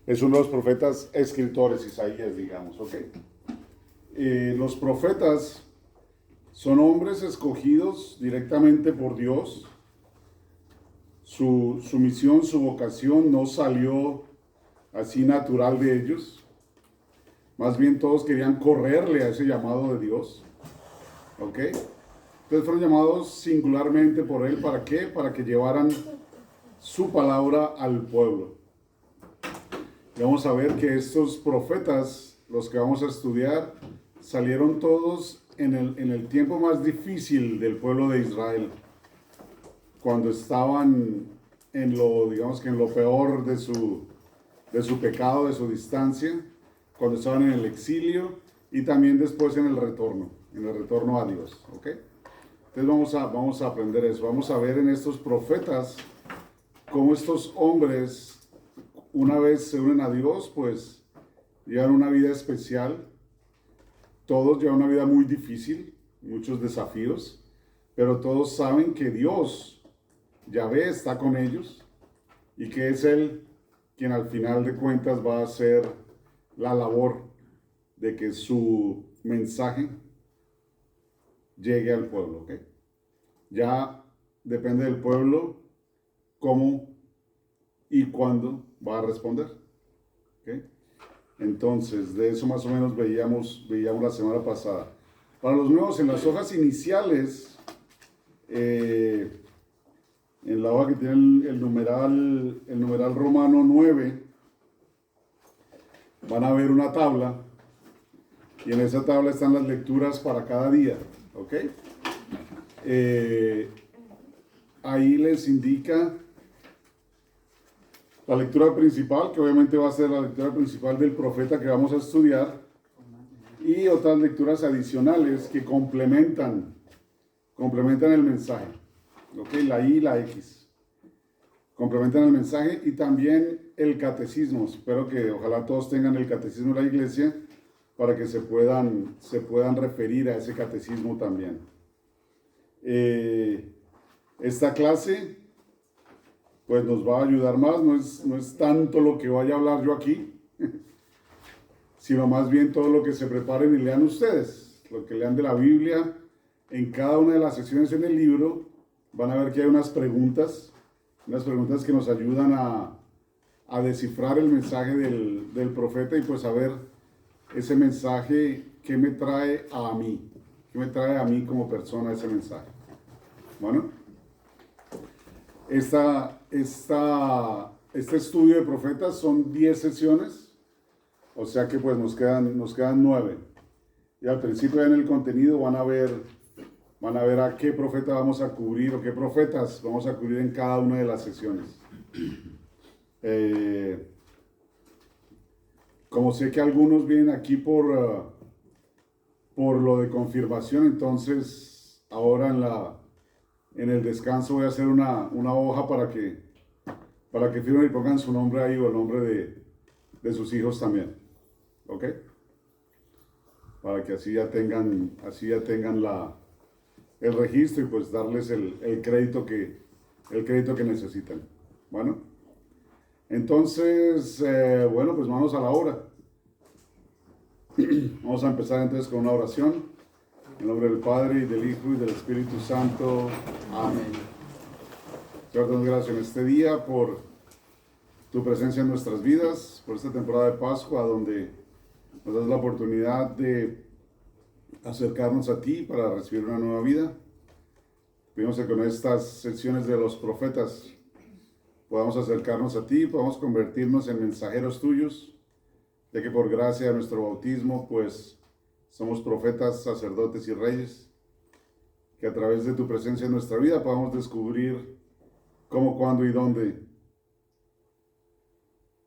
Es uno de los profetas escritores, Isaías, digamos, ¿ok? Los profetas son hombres escogidos directamente por Dios. Su misión, su vocación no salió así natural de ellos. Más bien todos querían correrle a ese llamado de Dios, ¿ok? Entonces fueron llamados singularmente por Él. ¿Para qué? Para que llevaran su palabra al pueblo. Y vamos a ver que estos profetas, los que vamos a estudiar, salieron todos en el tiempo más difícil del pueblo de Israel, cuando estaban en lo, digamos que en lo peor de su pecado, de su distancia, cuando estaban en el exilio y también después en el retorno a Dios, ¿ok? Entonces vamos a aprender eso, vamos a ver en estos profetas cómo estos hombres, una vez se unen a Dios, pues llevan una vida especial. Todos llevan una vida muy difícil, muchos desafíos, pero todos saben que Dios, Yahvé, está con ellos y que es Él quien al final de cuentas va a hacer la labor de que su mensaje llegue al pueblo, ¿ok? Ya depende del pueblo cómo y cuándo va a responder, ¿ok? Entonces, de eso más o menos veíamos la semana pasada. Para los nuevos, en las hojas iniciales, en la hoja que tiene el numeral romano 9, van a ver una tabla, y en esa tabla están las lecturas para cada día, ¿ok? Ahí les indica la lectura principal, que obviamente va a ser la lectura principal del profeta que vamos a estudiar, y otras lecturas adicionales que complementan el mensaje, ¿ok? La I y la X. Complementan el mensaje y también el catecismo. Espero que ojalá todos tengan el catecismo de la iglesia para que se puedan referir a ese catecismo también. Esta clase pues nos va a ayudar más, no es tanto lo que vaya a hablar yo aquí, sino más bien todo lo que se preparen y lean ustedes, lo que lean de la Biblia. En cada una de las secciones en el libro van a ver que hay unas preguntas que nos ayudan a descifrar el mensaje del profeta y pues a ver ese mensaje, qué me trae a mí como persona ese mensaje. Bueno, este estudio de profetas son 10 sesiones, o sea que pues nos quedan 9. Y al principio en el contenido van a ver a qué profeta vamos a cubrir o qué profetas vamos a cubrir en cada una de las sesiones. Como sé que algunos vienen aquí por lo de confirmación, entonces ahora en el descanso voy a hacer una hoja para que firmen y pongan su nombre ahí o el nombre de sus hijos también, ¿ok? Para que así ya tengan el registro y pues darles el crédito que necesitan. Bueno, entonces, bueno, pues vamos a la obra. Vamos a empezar entonces con una oración. En nombre del Padre, y del Hijo, y del Espíritu Santo. Amén. Señor, te damos gracias en este día por tu presencia en nuestras vidas, por esta temporada de Pascua, donde nos das la oportunidad de acercarnos a ti para recibir una nueva vida. Pedimos que con estas secciones de los profetas podamos acercarnos a ti, podamos convertirnos en mensajeros tuyos, ya que por gracia de nuestro bautismo, pues somos profetas, sacerdotes y reyes, que a través de tu presencia en nuestra vida podamos descubrir cómo, cuándo y dónde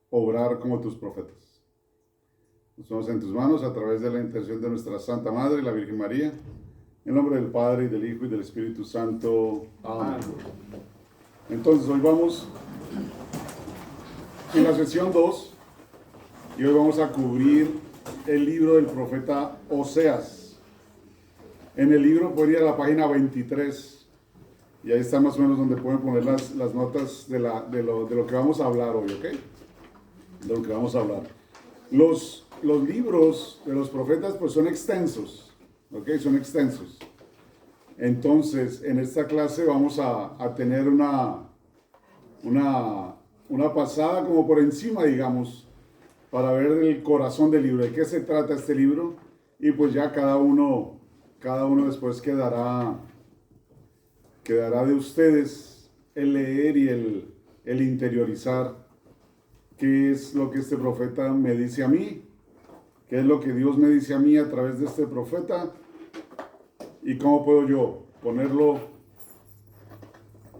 obrar como tus profetas. Nos ponemos en tus manos a través de la intercesión de nuestra Santa Madre, la Virgen María, en nombre del Padre, y del Hijo, y del Espíritu Santo. Amén. Entonces, hoy vamos en la sesión 2, y hoy vamos a cubrir el libro del profeta Oseas. En el libro pueden ir a la página 23, y ahí está más o menos donde pueden poner las notas de lo que vamos a hablar hoy, ¿ok? de lo que vamos a hablar. Los libros de los profetas pues son extensos, ¿ok? Son extensos. Entonces, en esta clase vamos a tener una pasada como por encima, digamos, para ver el corazón del libro, de qué se trata este libro, y pues ya cada uno después quedará de ustedes el leer y el interiorizar qué es lo que este profeta me dice a mí, qué es lo que Dios me dice a mí a través de este profeta, y cómo puedo yo ponerlo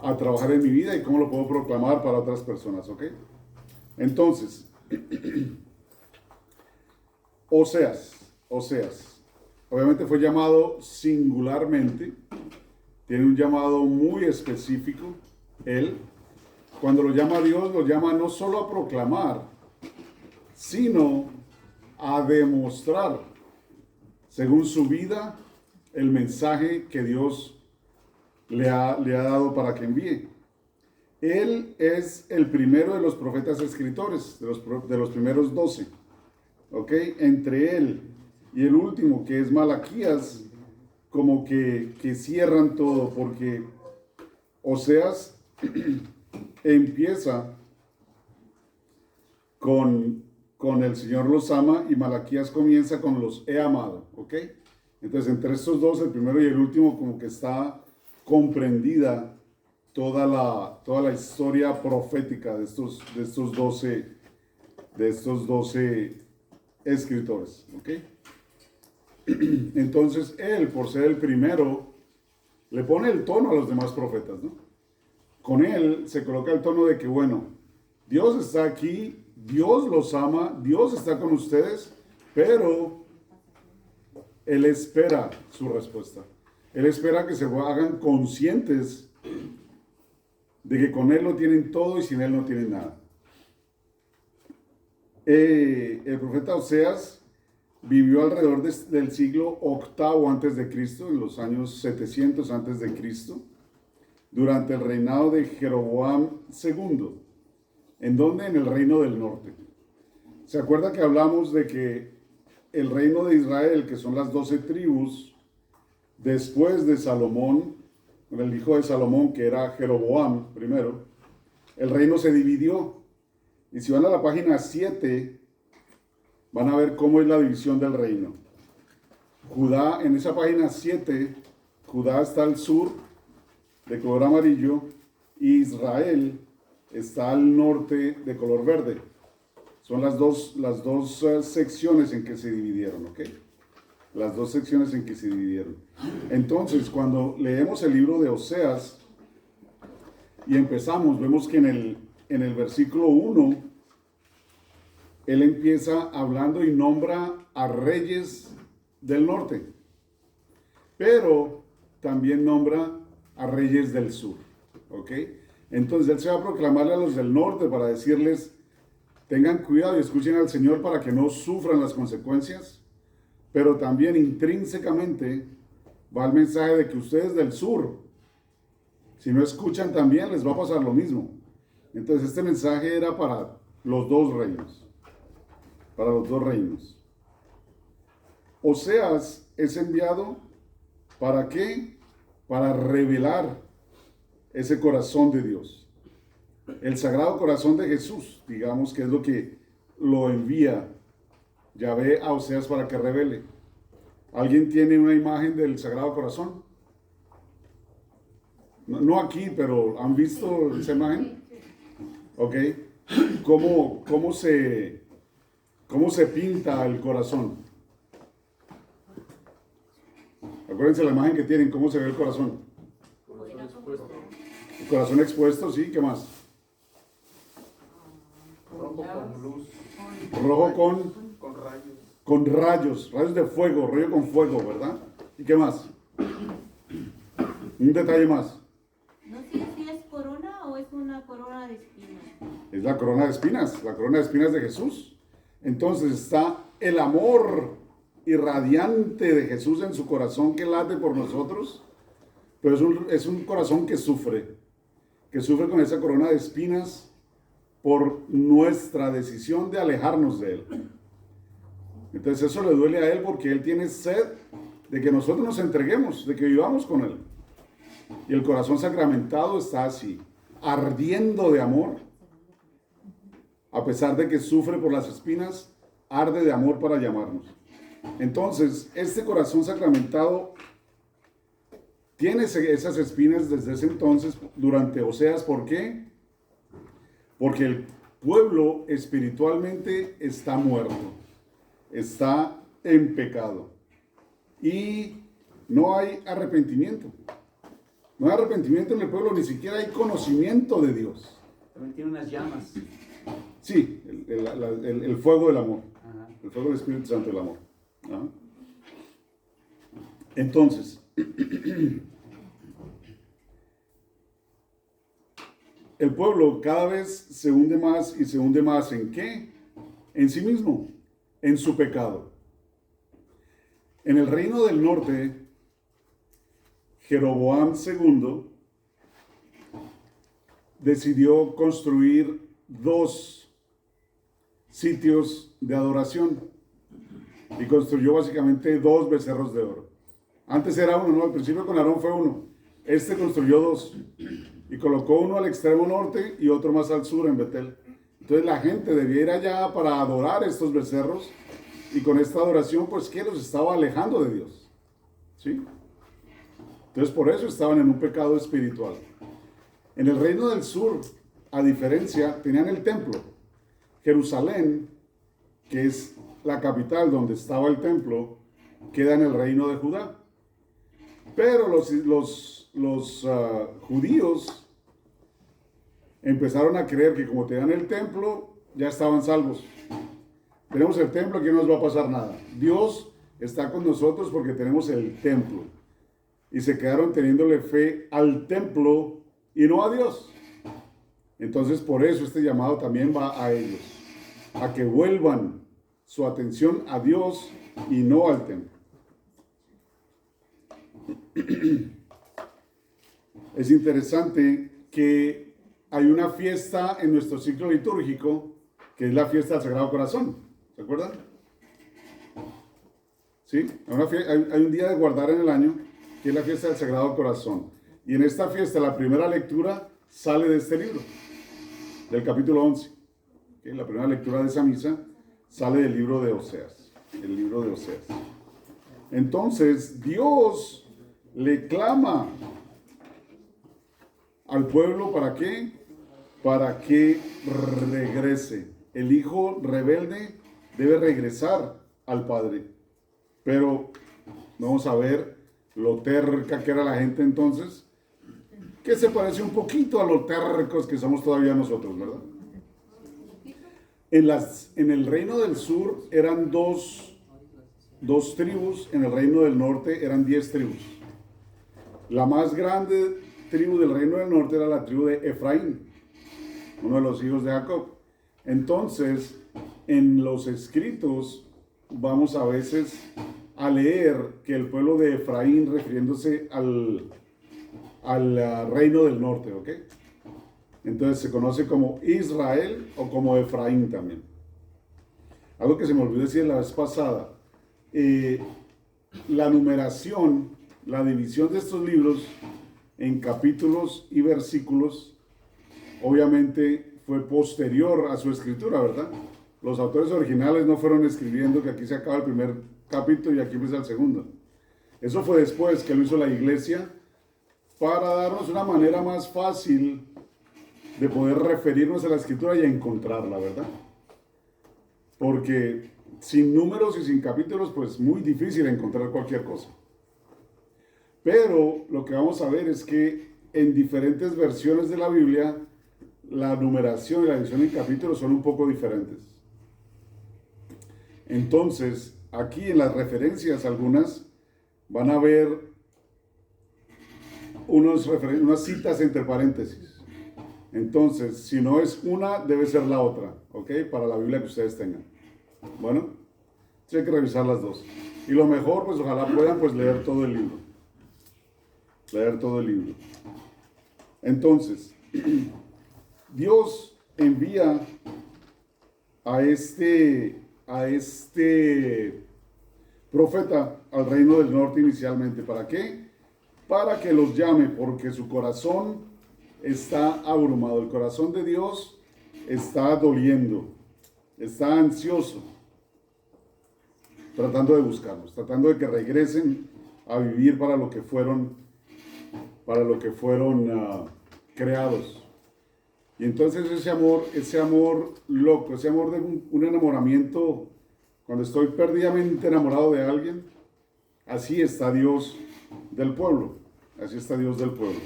a trabajar en mi vida y cómo lo puedo proclamar para otras personas, ¿ok? Entonces, Oseas, obviamente fue llamado singularmente, tiene un llamado muy específico, él, cuando lo llama a Dios, lo llama no solo a proclamar, sino a demostrar, según su vida, el mensaje que Dios le ha dado para que envíe. Él es el primero de los profetas escritores, de los primeros 12. ¿Ok? Entre él y el último, que es Malaquías, como que cierran todo, porque Oseas empieza con el Señor los ama y Malaquías comienza con los he amado. ¿Ok? Entonces, entre estos dos, el primero y el último, como que está comprendida toda la historia profética de estos 12 escritores, ¿ok? Entonces él, por ser el primero, le pone el tono a los demás profetas, ¿no? Con él se coloca el tono de que, bueno, Dios está aquí, Dios los ama, Dios está con ustedes, pero él espera su respuesta. Él espera que se hagan conscientes de que con él lo tienen todo y sin él no tienen nada. El profeta Oseas vivió alrededor del siglo VIII antes de Cristo, en los años 700 antes de Cristo, durante el reinado de Jeroboam II. ¿En dónde? En el reino del norte. ¿Se acuerda que hablamos de que el reino de Israel, que son las 12 tribus, después de Salomón, el hijo de Salomón, que era Jeroboam primero, el reino se dividió? Y si van a la página 7, van a ver cómo es la división del reino. Judá, en esa página 7, Judá está al sur, de color amarillo, y Israel está al norte, de color verde. Son las dos secciones en que se dividieron, ¿ok? Las dos secciones en que se dividieron. Entonces, cuando leemos el libro de Oseas y empezamos, vemos que en el versículo 1, él empieza hablando y nombra a reyes del norte, pero también nombra a reyes del sur, ¿ok? Entonces él se va a proclamarle a los del norte para decirles, tengan cuidado y escuchen al Señor para que no sufran las consecuencias, pero también intrínsecamente va el mensaje de que ustedes del sur, si no escuchan también les va a pasar lo mismo. Entonces este mensaje era para los dos reinos. Para los dos reinos. Oseas es enviado, ¿para qué? Para revelar ese corazón de Dios. El sagrado corazón de Jesús, digamos que es lo que lo envía Yahvé a Oseas para que revele. ¿Alguien tiene una imagen del sagrado corazón? No aquí, pero ¿han visto esa imagen? Ok. ¿Cómo se pinta el corazón? Acuérdense la imagen que tienen, ¿cómo se ve el corazón? Corazón expuesto. El corazón expuesto, sí, ¿qué más? Rojo con luz. Rojo Con rayos. con rayos de fuego, rollo con fuego, ¿verdad? ¿Y qué más? Un detalle más. No sé si es corona o es una corona de espinas. Es la corona de espinas de Jesús. Entonces está el amor irradiante de Jesús en su corazón que late por nosotros, pero es un corazón que sufre con esa corona de espinas por nuestra decisión de alejarnos de Él. Entonces eso le duele a Él porque Él tiene sed de que nosotros nos entreguemos, de que vivamos con Él. Y el corazón sacramentado está así, ardiendo de amor, a pesar de que sufre por las espinas, arde de amor para llamarnos. Entonces, este corazón sacramentado tiene esas espinas desde ese entonces, durante Oseas. ¿Por qué? Porque el pueblo espiritualmente está muerto, está en pecado y no hay arrepentimiento. No hay arrepentimiento en el pueblo, ni siquiera hay conocimiento de Dios. También tiene unas llamas. Sí, el fuego del amor. Ajá. El fuego del Espíritu Santo del amor. ¿Ah? Entonces, el pueblo cada vez se hunde más y se hunde más ¿en qué? En sí mismo, en su pecado. En el reino del norte, Jeroboam II decidió construir 2 sitios de adoración y construyó básicamente 2 becerros de oro. Antes era uno, ¿no? Al principio con Aarón fue uno. Este construyó 2 y colocó uno al extremo norte y otro más al sur en Betel. Entonces la gente debía ir allá para adorar estos becerros y con esta adoración pues que los estaba alejando de Dios. ¿Sí? Entonces por eso estaban en un pecado espiritual. En el reino del sur, a diferencia, tenían el templo. Jerusalén, que es la capital donde estaba el templo, queda en el reino de Judá. Pero los judíos empezaron a creer que como tenían el templo, ya estaban salvos. Tenemos el templo, aquí no nos va a pasar nada. Dios está con nosotros porque tenemos el templo. Y se quedaron teniéndole fe al templo y no a Dios. Entonces por eso este llamado también va a ellos, a que vuelvan su atención a Dios y no al templo. Es interesante que hay una fiesta en nuestro ciclo litúrgico que es la fiesta del Sagrado Corazón. ¿Se acuerdan? ¿Sí? Hay un día de guardar en el año que es la fiesta del Sagrado Corazón. Y en esta fiesta la primera lectura sale de este libro, del capítulo 11. ¿Okay? La primera lectura de esa misa sale del libro de Oseas. El libro de Oseas. Entonces, Dios le clama al pueblo, ¿para qué? Para que regrese. El hijo rebelde debe regresar al Padre. Pero vamos a ver lo terca que era la gente entonces, que se parece un poquito a lo tercos que somos todavía nosotros, ¿verdad? En el reino del sur eran dos tribus, en el reino del norte eran 10 tribus. La más grande tribu del reino del norte era la tribu de Efraín, uno de los hijos de Jacob. Entonces, en los escritos vamos a veces a leer que el pueblo de Efraín, refiriéndose al reino del norte, ¿ok? Entonces se conoce como Israel o como Efraín también. Algo que se me olvidó decir la vez pasada, la numeración, la división de estos libros en capítulos y versículos, obviamente fue posterior a su escritura, ¿verdad? Los autores originales no fueron escribiendo que aquí se acaba el primer capítulo y aquí empieza el segundo. Eso fue después que lo hizo la iglesia para darnos una manera más fácil de poder referirnos a la escritura y a encontrarla, ¿verdad? Porque sin números y sin capítulos, pues muy difícil encontrar cualquier cosa. Pero lo que vamos a ver es que en diferentes versiones de la Biblia, la numeración y la división en capítulos son un poco diferentes. Entonces, aquí en las referencias algunas van a ver unas citas entre paréntesis. Entonces, si no es una, debe ser la otra, ¿ok? Para la Biblia que ustedes tengan. Bueno, hay que revisar las dos. Y lo mejor, pues ojalá puedan pues leer todo el libro. Leer todo el libro. Entonces, Dios envía a este profeta al reino del norte inicialmente. ¿Para qué? Para que los llame, porque su corazón está abrumado. El corazón de Dios está doliendo, está ansioso, tratando de buscarlos, tratando de que regresen a vivir para lo que fueron creados. Y entonces ese amor loco, ese amor de un enamoramiento, cuando estoy perdidamente enamorado de alguien, así está Dios del pueblo, así está Dios del pueblo.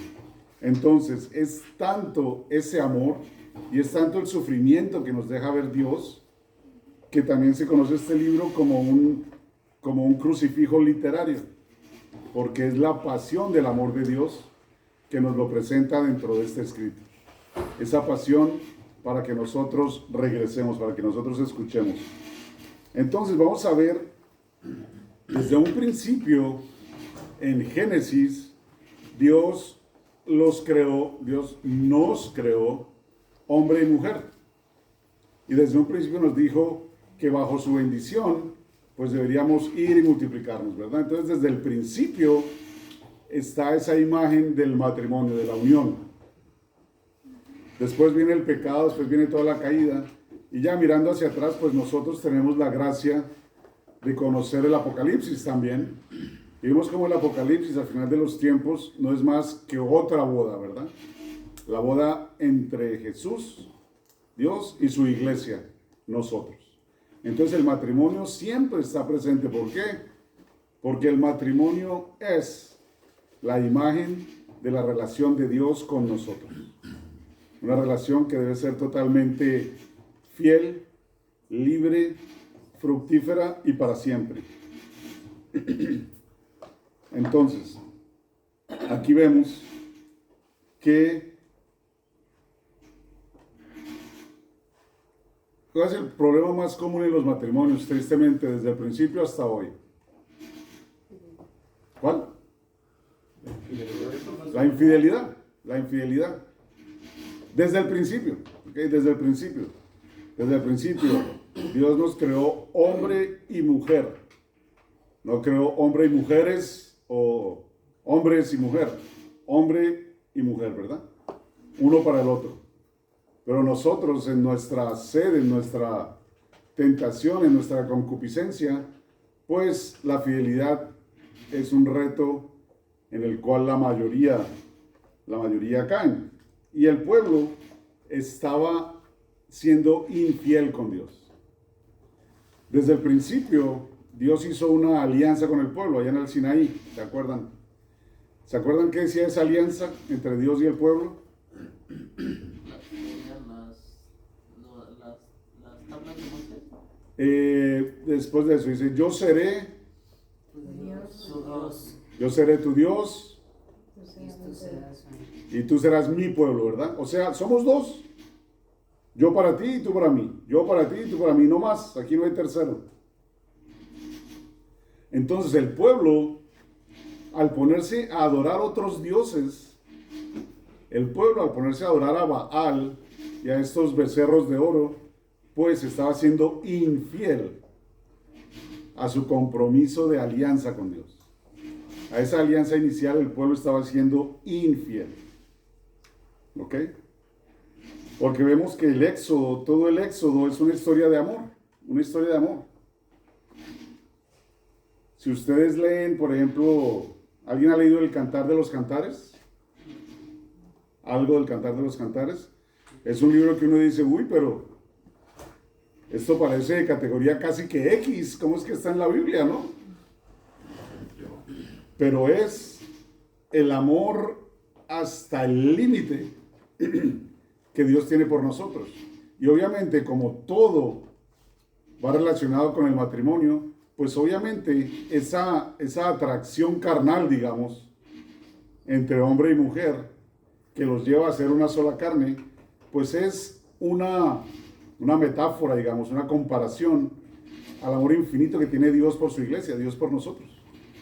Entonces es tanto ese amor y es tanto el sufrimiento que nos deja ver Dios, que también se conoce este libro como un crucifijo literario, porque es la pasión del amor de Dios que nos lo presenta dentro de este escrito. Esa pasión para que nosotros regresemos, para que nosotros escuchemos. Entonces vamos a ver desde un principio en Génesis, Dios nos creó, hombre y mujer. Y desde un principio nos dijo que bajo su bendición, pues deberíamos ir y multiplicarnos, ¿verdad? Entonces desde el principio está esa imagen del matrimonio, de la unión. Después viene el pecado, después viene toda la caída. Y ya mirando hacia atrás, pues nosotros tenemos la gracia de conocer el Apocalipsis también. Y vemos como el Apocalipsis al final de los tiempos no es más que otra boda, ¿verdad? La boda entre Jesús, Dios y su iglesia, nosotros. Entonces el matrimonio siempre está presente. ¿Por qué? Porque el matrimonio es la imagen de la relación de Dios con nosotros. Una relación que debe ser totalmente fiel, libre, fructífera y para siempre. Entonces, aquí vemos que ¿cuál es el problema más común en los matrimonios, tristemente, desde el principio hasta hoy? ¿Cuál? La infidelidad. Desde el principio, ¿okay? Desde el principio, Dios nos creó hombre y mujer. No creó hombre y mujeres o hombres y mujer. Hombre y mujer, ¿verdad? Uno para el otro. Pero nosotros en nuestra sed, en nuestra tentación, en nuestra concupiscencia, pues la fidelidad es un reto en el cual la mayoría caen. Y el pueblo estaba siendo infiel con Dios. Desde el principio, Dios hizo una alianza con el pueblo allá en el Sinaí, ¿se acuerdan? ¿Se acuerdan qué decía esa alianza entre Dios y el pueblo? Las tablas de Moisés. Después de eso dice, yo seré Su Dios. yo seré tu Dios Esto será su- y tú serás mi pueblo, ¿verdad? O sea, somos dos. Yo para ti y tú para mí. Yo para ti y tú para mí. No más. Aquí no hay tercero. Entonces el pueblo, al ponerse a adorar otros dioses, el pueblo al ponerse a adorar a Baal y a estos becerros de oro, pues estaba siendo infiel a su compromiso de alianza con Dios. A esa alianza inicial el pueblo estaba siendo infiel. ¿Ok? Porque vemos que el éxodo, todo el éxodo es una historia de amor. Una historia de amor. Si ustedes leen, por ejemplo, ¿alguien ha leído el Cantar de los Cantares? ¿Algo del Cantar de los Cantares? Es un libro que uno dice, uy, pero esto parece de categoría casi que X. ¿Cómo es que está en la Biblia, no? Pero es el amor hasta el límite que Dios tiene por nosotros. Y obviamente, como todo va relacionado con el matrimonio, pues obviamente esa atracción carnal, digamos, entre hombre y mujer, que los lleva a ser una sola carne, pues es una metáfora, digamos, una comparación al amor infinito que tiene Dios por su iglesia, Dios por nosotros.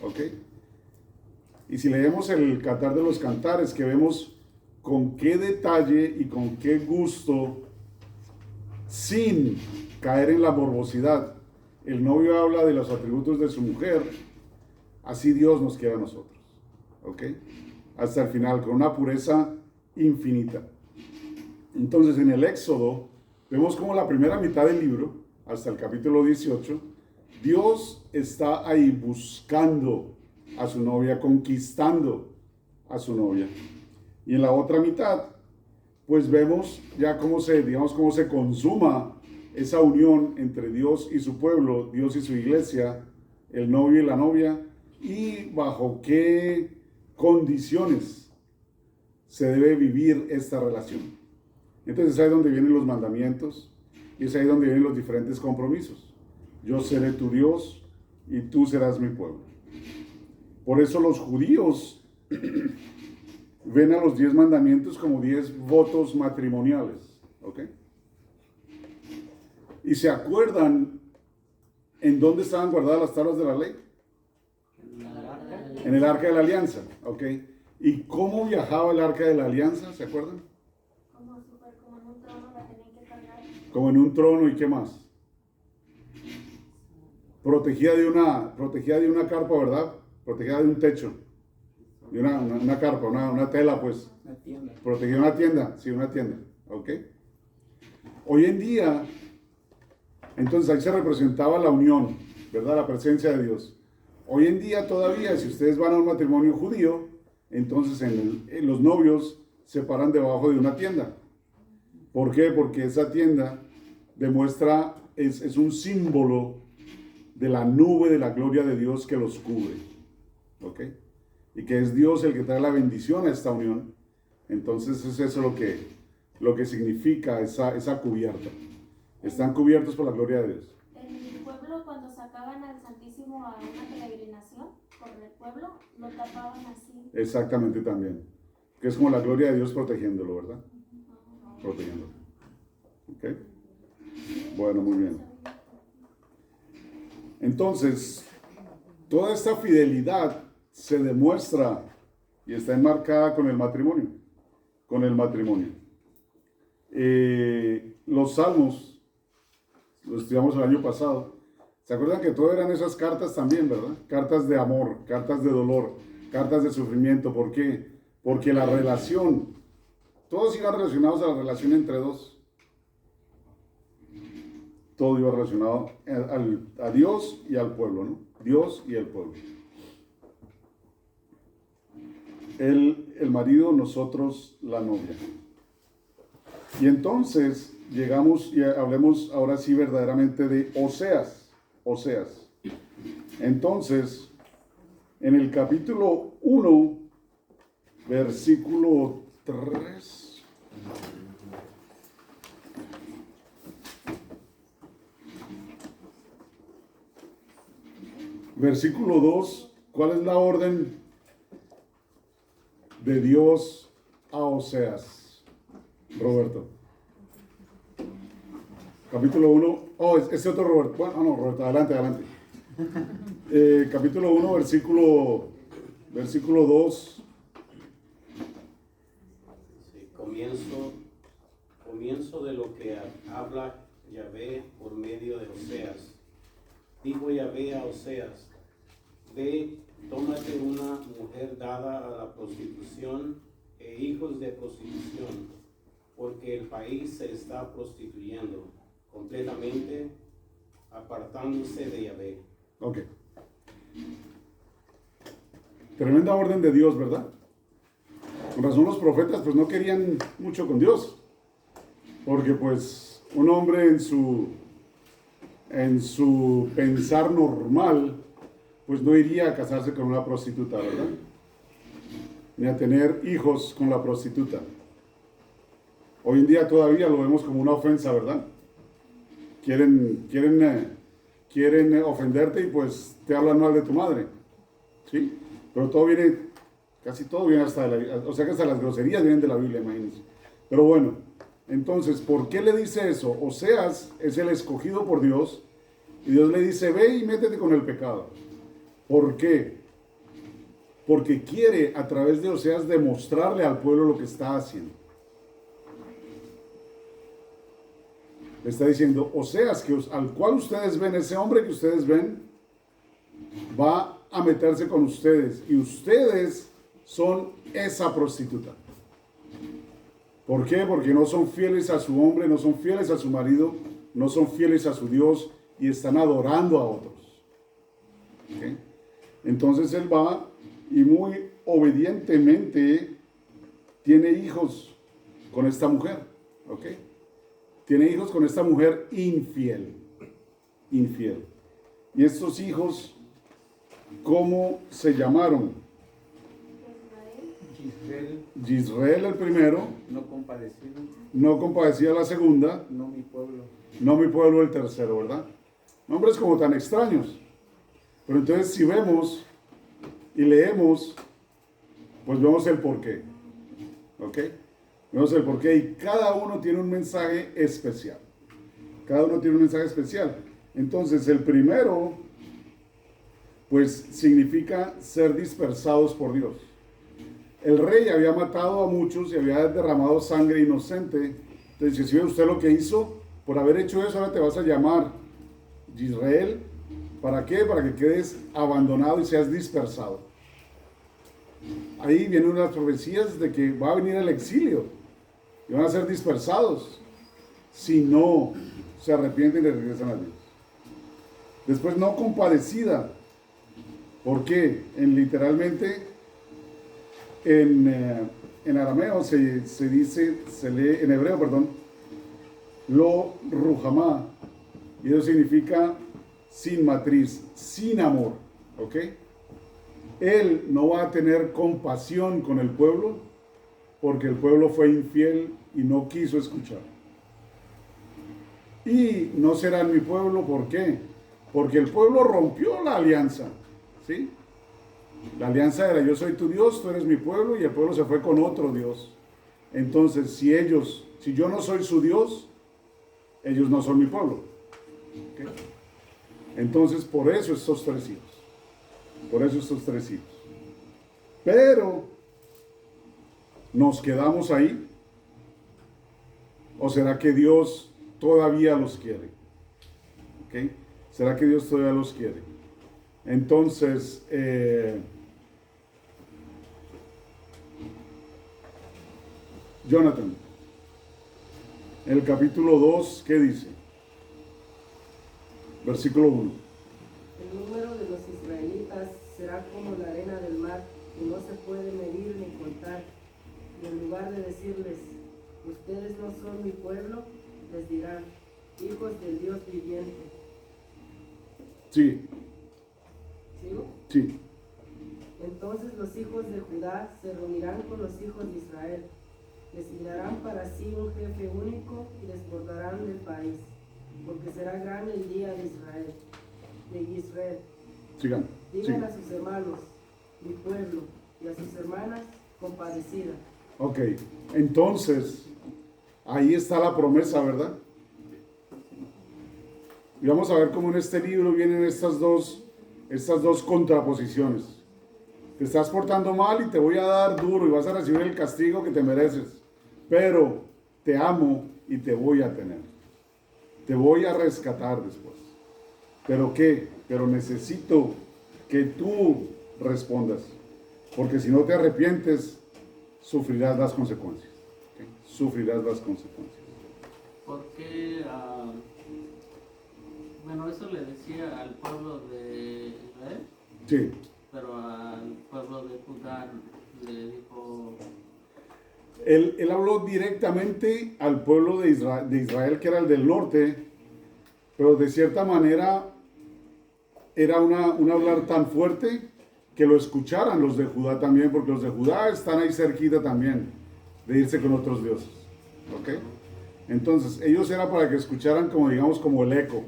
¿Ok? Y si leemos el Cantar de los Cantares, que vemos con qué detalle y con qué gusto sin caer en la morbosidad. El novio habla de los atributos de su mujer, así Dios nos quiere a nosotros, ¿ok? Hasta el final, con una pureza infinita. Entonces, en el Éxodo, vemos como la primera mitad del libro, hasta el capítulo 18, Dios está ahí buscando a su novia, conquistando a su novia. Y en la otra mitad, pues vemos ya cómo se consuma esa unión entre Dios y su pueblo, Dios y su iglesia, el novio y la novia, y bajo qué condiciones se debe vivir esta relación. Entonces es ahí donde vienen los mandamientos, y es ahí donde vienen los diferentes compromisos. Yo seré tu Dios y tú serás mi pueblo. Por eso los judíos ven a los 10 mandamientos como 10 votos matrimoniales, ¿ok? Y se acuerdan en dónde estaban guardadas las tablas de la ley. En el arca de la alianza, ¿ok? ¿Y cómo viajaba el arca de la alianza? ¿Se acuerdan? Como en un trono la tenían que cargar. Como en un trono, ¿y qué más? Protegida de una carpa, ¿verdad? Protegida de un techo, de una carpa, una tela, pues. Una tienda. Protegida una tienda, sí, una tienda, ¿ok? Hoy en día, entonces ahí se representaba la unión, ¿verdad? La presencia de Dios. Hoy en día todavía, si ustedes van a un matrimonio judío, entonces en los novios se paran debajo de una tienda. ¿Por qué? Porque esa tienda demuestra, es un símbolo de la nube de la gloria de Dios que los cubre, ¿ok? Y que es Dios el que trae la bendición a esta unión. Entonces es eso lo que significa esa cubierta. Están cubiertos por la gloria de Dios. En mi pueblo, cuando sacaban al Santísimo a una peregrinación por el pueblo, lo tapaban así. Exactamente también. Que es como la gloria de Dios protegiéndolo, ¿verdad? Protegiéndolo. ¿Ok? Bueno, muy bien. Entonces, toda esta fidelidad se demuestra y está enmarcada con el matrimonio. Con el matrimonio. Los salmos, los estudiamos el año pasado. ¿Se acuerdan que todo eran esas cartas también, verdad? Cartas de amor, cartas de dolor, cartas de sufrimiento. ¿Por qué? Porque la relación, todos iban relacionados a la relación entre dos. Todo iba relacionado a Dios y al pueblo, ¿no? Dios y el pueblo. El marido, nosotros la novia. Y entonces llegamos y hablemos ahora sí verdaderamente de Oseas. Oseas. Entonces, en el capítulo 1, versículo 3. Versículo 2, ¿cuál es la orden de Dios a Oseas? Roberto. Capítulo 1, ese otro Roberto. Bueno, no, Roberto, adelante. Capítulo 1, versículo 2. Sí, comienzo de lo que habla Yahvé por medio de Oseas. Dijo Yahvé a Oseas: ve, tómate una mujer dada a la prostitución e hijos de prostitución, porque el país se está prostituyendo completamente, apartándose de Yahvé. Ok. Tremenda orden de Dios, ¿verdad? Con razón los profetas pues no querían mucho con Dios, porque pues un hombre en su pensar normal pues no iría a casarse con una prostituta, ¿verdad? Ni a tener hijos con la prostituta. Hoy en día todavía lo vemos como una ofensa, ¿verdad? Quieren ofenderte y pues te hablan mal de tu madre, ¿sí? Pero casi todo viene hasta las groserías vienen de la Biblia, imagínense. Pero bueno, entonces, ¿por qué le dice eso? Oseas es el escogido por Dios y Dios le dice: ve y métete con el pecado. ¿Por qué? Porque quiere a través de Oseas demostrarle al pueblo lo que está haciendo. Le está diciendo, Oseas, al cual ustedes ven, ese hombre que ustedes ven, va a meterse con ustedes y ustedes son esa prostituta. ¿Por qué? Porque no son fieles a su hombre, no son fieles a su marido, no son fieles a su Dios y están adorando a otros. ¿Okay? Entonces él va y muy obedientemente tiene hijos con esta mujer. ¿Ok? Tiene hijos con esta mujer infiel. Infiel. Y estos hijos, ¿cómo se llamaron? Israel, Yisrael el primero, no compadecido, no compadecía la segunda, no mi pueblo. no mi pueblo el tercero, ¿verdad? Nombres como tan extraños. Pero entonces si vemos y leemos, pues vemos el porqué. ¿Ok? Vemos el porqué y cada uno tiene un mensaje especial. Cada uno tiene un mensaje especial. Entonces el primero, pues significa ser dispersados por Dios. El rey había matado a muchos y había derramado sangre inocente. Entonces, si ve usted lo que hizo, por haber hecho eso, ahora te vas a llamar Israel. ¿Para qué? Para que quedes abandonado y seas dispersado. Ahí vienen unas profecías de que va a venir el exilio y van a ser dispersados si no se arrepienten y regresan a Dios. Después, no compadecida. ¿Por qué? Literalmente en arameo se lee, en hebreo, perdón, lo ruhamá, y eso significa sin matriz, sin amor, ¿ok? Él no va a tener compasión con el pueblo porque el pueblo fue infiel y no quiso escuchar. Y no serán mi pueblo, ¿por qué? Porque el pueblo rompió la alianza, ¿sí? La alianza era yo soy tu Dios, tú eres mi pueblo, y el pueblo se fue con otro Dios. Entonces, si yo no soy su Dios, ellos no son mi pueblo. ¿Okay? Entonces, por eso estos tres hijos. Por eso estos tres hijos. Pero, ¿nos quedamos ahí? ¿O será que Dios todavía los quiere? ¿Okay? ¿Será que Dios todavía los quiere? Entonces, Jonathan, en el capítulo 2, ¿qué dice? Versículo 1. El número de los israelitas será como la arena del mar, que no se puede medir ni contar. Y en lugar de decirles, ustedes no son mi pueblo, les dirán, hijos del Dios viviente. Sí, ¿Sigo? sí. Entonces los hijos de Judá se reunirán con los hijos de Israel. Designarán para sí un jefe único y desbordarán del país, porque será grande el día de Israel. Sigan. Digan a sus hermanos, mi pueblo, y a sus hermanas, compadecida. Ok, entonces, ahí está la promesa, ¿verdad? Y vamos a ver cómo en este libro vienen estas dos contraposiciones. Te estás portando mal y te voy a dar duro y vas a recibir el castigo que te mereces. Pero te amo y te voy a tener. Te voy a rescatar después. ¿Pero qué? Pero necesito que tú respondas. Porque si no te arrepientes, sufrirás las consecuencias. ¿Okay? Sufrirás las consecuencias. Porque, bueno, eso le decía al pueblo de Israel, Sí. pero al pueblo de Judá le dijo, Él habló directamente al pueblo de Israel, que era el del norte, pero de cierta manera era un hablar tan fuerte que lo escucharan los de Judá también, porque los de Judá están ahí cerquita también de irse con otros dioses. ¿Ok? Entonces, ellos era para que escucharan como, digamos, como el eco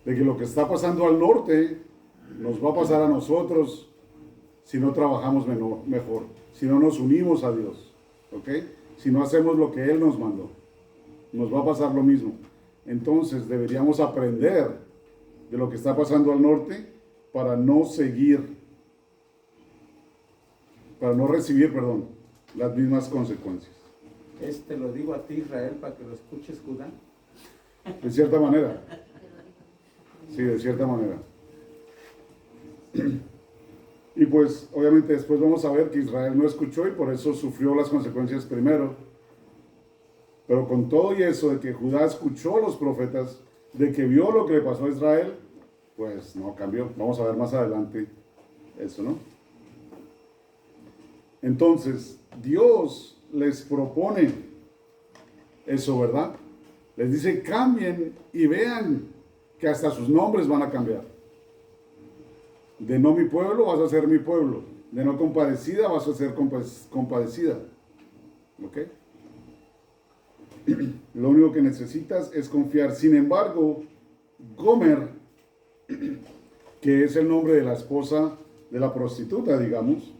de que lo que está pasando al norte nos va a pasar a nosotros si no trabajamos mejor, si no nos unimos a Dios, ¿ok? Si no hacemos lo que Él nos mandó, nos va a pasar lo mismo. Entonces deberíamos aprender de lo que está pasando al norte para no recibir, las mismas consecuencias. Lo digo a ti, Israel, para que lo escuches, Judá. De cierta manera. Sí, de cierta manera. Y pues obviamente después vamos a ver que Israel no escuchó y por eso sufrió las consecuencias primero. Pero con todo y eso de que Judá escuchó a los profetas, de que vio lo que le pasó a Israel, pues no cambió. Vamos a ver más adelante eso, ¿no? Entonces, Dios les propone eso, ¿verdad? Les dice, cambien y vean que hasta sus nombres van a cambiar. De no mi pueblo vas a ser mi pueblo. De no compadecida vas a ser compadecida. ¿Ok? Lo único que necesitas es confiar. Sin embargo, Gomer, que es el nombre de la esposa de la prostituta, digamos,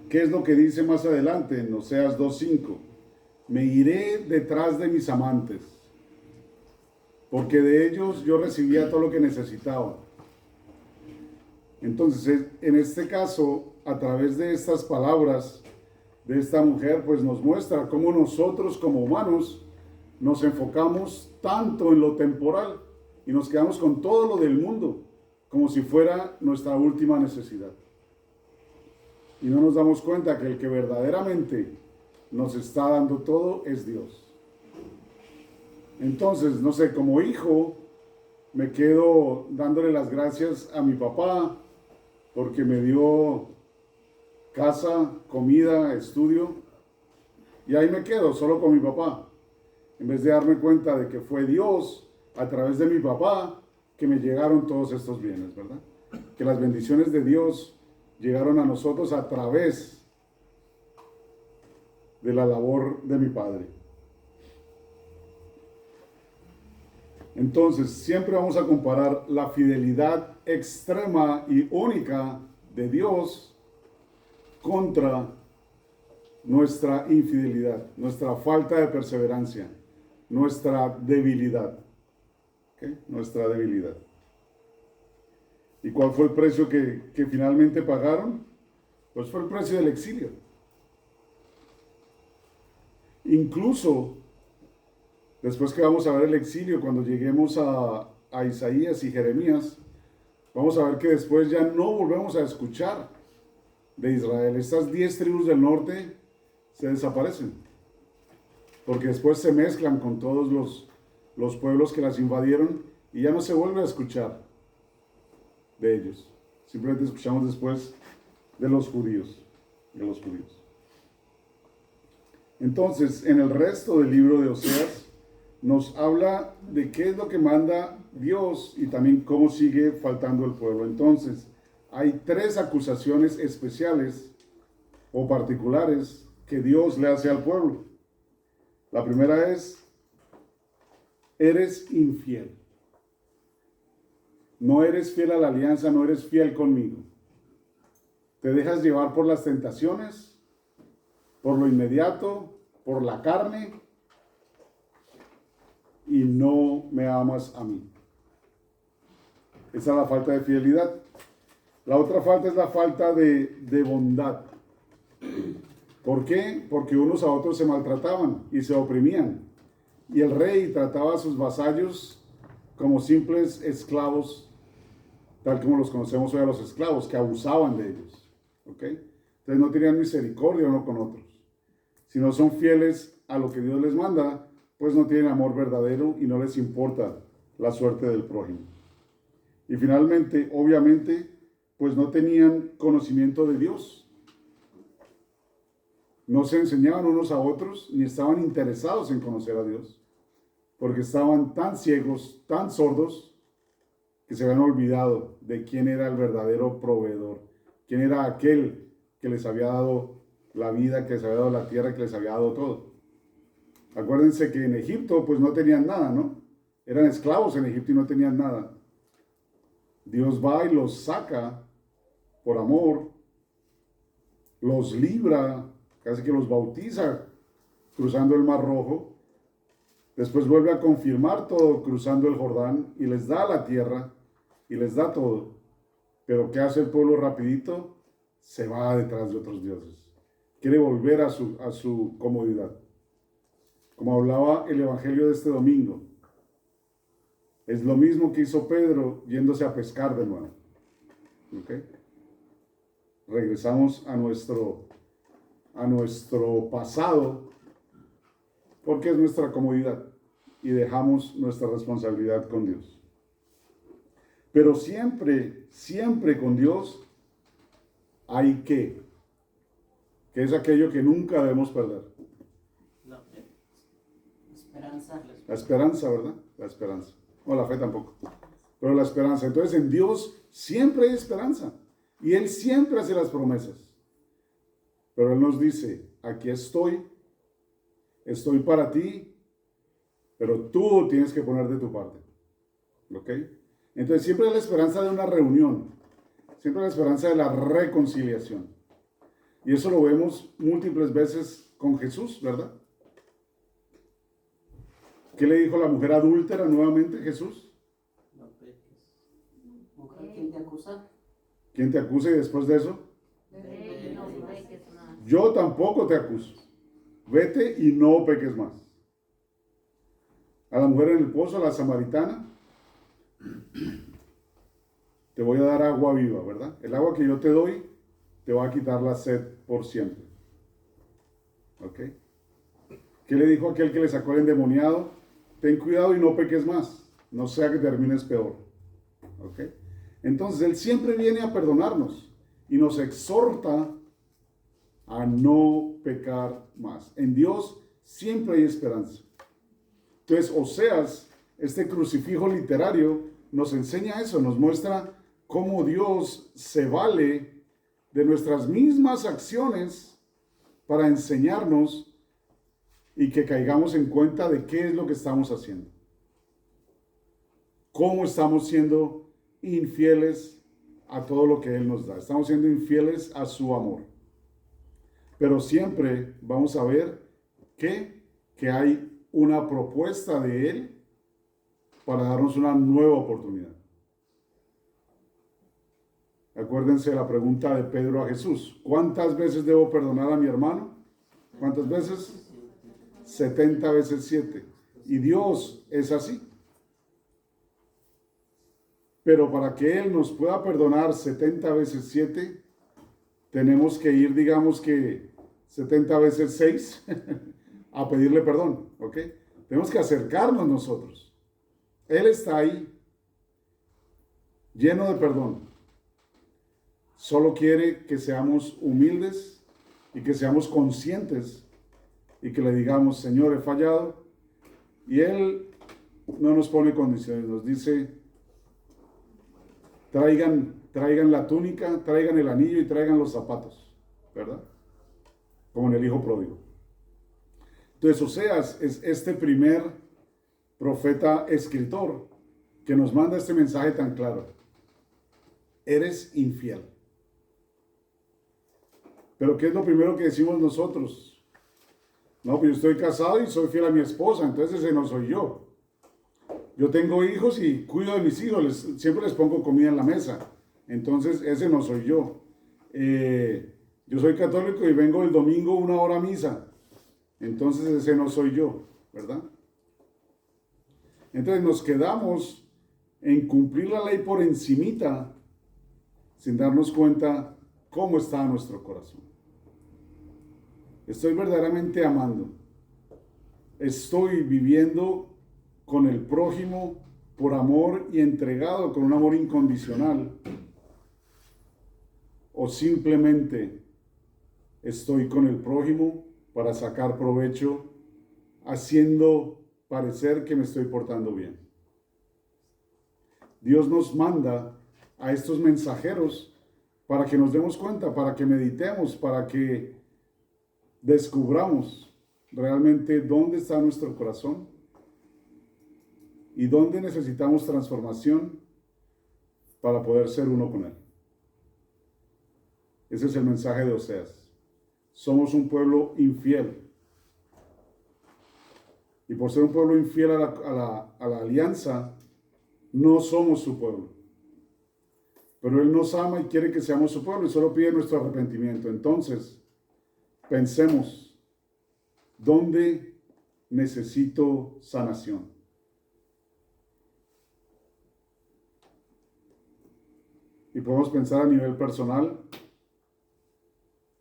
¿qué es lo que dice más adelante en Oseas 2:5? Me iré detrás de mis amantes, porque de ellos yo recibía todo lo que necesitaba. Entonces, en este caso, a través de estas palabras de esta mujer, pues nos muestra cómo nosotros como humanos nos enfocamos tanto en lo temporal y nos quedamos con todo lo del mundo, como si fuera nuestra última necesidad. Y no nos damos cuenta que el que verdaderamente nos está dando todo es Dios. Entonces, no sé, como hijo, me quedo dándole las gracias a mi papá porque me dio casa, comida, estudio, y ahí me quedo solo con mi papá, en vez de darme cuenta de que fue Dios a través de mi papá que me llegaron todos estos bienes, ¿verdad? Que las bendiciones de Dios llegaron a nosotros a través de la labor de mi padre. Entonces, siempre vamos a comparar la fidelidad extrema y única de Dios contra nuestra infidelidad, nuestra falta de perseverancia, nuestra debilidad. ¿Okay? Nuestra debilidad. ¿Y cuál fue el precio que finalmente pagaron? Pues fue el precio del exilio. Incluso, después que vamos a ver el exilio, cuando lleguemos a Isaías y Jeremías, vamos a ver que después ya no volvemos a escuchar de Israel. Estas 10 tribus del norte se desaparecen, porque después se mezclan con todos los pueblos que las invadieron y ya no se vuelve a escuchar de ellos. Simplemente escuchamos después de los judíos. Entonces, en el resto del libro de Oseas, nos habla de qué es lo que manda Dios y también cómo sigue faltando el pueblo. Entonces, hay 3 acusaciones especiales o particulares que Dios le hace al pueblo. La primera es, eres infiel. No eres fiel a la alianza, no eres fiel conmigo. Te dejas llevar por las tentaciones, por lo inmediato, por la carne, y no me amas a mí. Esa es la falta de fidelidad. La otra falta es la falta de bondad. ¿Por qué? Porque unos a otros se maltrataban y se oprimían. Y el rey trataba a sus vasallos como simples esclavos, tal como los conocemos hoy a los esclavos, que abusaban de ellos. ¿Ok? Entonces no tenían misericordia uno con otros. Si no son fieles a lo que Dios les manda, pues no tienen amor verdadero y no les importa la suerte del prójimo. Y finalmente, obviamente, pues no tenían conocimiento de Dios. No se enseñaban unos a otros, ni estaban interesados en conocer a Dios, porque estaban tan ciegos, tan sordos, que se habían olvidado de quién era el verdadero proveedor, quién era aquel que les había dado la vida, que les había dado la tierra, que les había dado todo. Acuérdense que en Egipto pues no tenían nada, ¿no? Eran esclavos en Egipto y no tenían nada. Dios va y los saca por amor, los libra, casi que los bautiza cruzando el Mar Rojo. Después vuelve a confirmar todo cruzando el Jordán y les da la tierra y les da todo. Pero ¿qué hace el pueblo rapidito? Se va detrás de otros dioses. Quiere volver a su comodidad. Como hablaba el evangelio de este domingo, Es lo mismo que hizo Pedro yéndose a pescar de nuevo. ¿Ok? Regresamos a nuestro pasado porque es nuestra comodidad y dejamos nuestra responsabilidad con Dios. Pero siempre, siempre con Dios hay que es aquello que nunca debemos perder. La fe. Esperanza. La esperanza, ¿verdad? La esperanza. No, la fe tampoco. Pero la esperanza. Entonces en Dios siempre hay esperanza. Y Él siempre hace las promesas. Pero Él nos dice, aquí estoy para ti, pero tú tienes que poner de tu parte. ¿Ok? Entonces siempre hay la esperanza de una reunión. Siempre hay la esperanza de la reconciliación. Y eso lo vemos múltiples veces con Jesús, ¿verdad? ¿Qué le dijo la mujer adúltera nuevamente Jesús? No peques. Mujer, ¿quién te acusa? ¿Quién te acusa y después de eso? Vete, no peques más. Yo tampoco te acuso. Vete y no peques más. A la mujer en el pozo, a la samaritana, te voy a dar agua viva, ¿verdad? El agua que yo te doy te va a quitar la sed por siempre. ¿Ok? ¿Qué le dijo aquel que le sacó el endemoniado? Ten cuidado y no peques más, no sea que termines peor. ¿Ok? Entonces Él siempre viene a perdonarnos y nos exhorta a no pecar más. En Dios siempre hay esperanza. Entonces Oseas, este crucifijo literario, nos enseña eso, nos muestra cómo Dios se vale de nuestras mismas acciones para enseñarnos y que caigamos en cuenta de qué es lo que estamos haciendo. Cómo estamos siendo infieles a todo lo que Él nos da. Estamos siendo infieles a su amor. Pero siempre vamos a ver que hay una propuesta de Él para darnos una nueva oportunidad. Acuérdense la pregunta de Pedro a Jesús. ¿Cuántas veces debo perdonar a mi hermano? ¿Cuántas veces? 70 veces 7. Y Dios es así. Pero para que Él nos pueda perdonar 70 veces 7, tenemos que ir, digamos que 70 veces 6 a pedirle perdón. ¿Ok? Tenemos que acercarnos nosotros. Él está ahí, lleno de perdón. Solo quiere que seamos humildes y que seamos conscientes y que le digamos, Señor, he fallado. Y Él no nos pone condiciones, nos dice, traigan la túnica, traigan el anillo y traigan los zapatos, ¿verdad? Como en el hijo pródigo. Entonces Oseas es este primer profeta escritor que nos manda este mensaje tan claro. Eres infiel. Pero ¿qué es lo primero que decimos nosotros? No, pues yo estoy casado y soy fiel a mi esposa, entonces ese no soy yo. Yo tengo hijos y cuido de mis hijos, siempre les pongo comida en la mesa, entonces ese no soy yo. Yo soy católico y vengo el domingo 1 hora a misa, entonces ese no soy yo, ¿verdad? Entonces nos quedamos en cumplir la ley por encimita, sin darnos cuenta cómo está nuestro corazón. Estoy verdaderamente amando. Estoy viviendo con el prójimo por amor y entregado con un amor incondicional. O simplemente estoy con el prójimo para sacar provecho, haciendo parecer que me estoy portando bien. Dios nos manda a estos mensajeros para que nos demos cuenta, para que meditemos, para que descubramos realmente dónde está nuestro corazón y dónde necesitamos transformación para poder ser uno con Él. Ese es el mensaje de Oseas. Somos un pueblo infiel. Y por ser un pueblo infiel a la alianza, no somos su pueblo. Pero Él nos ama y quiere que seamos su pueblo y solo pide nuestro arrepentimiento. Entonces, pensemos, ¿dónde necesito sanación? Y podemos pensar a nivel personal,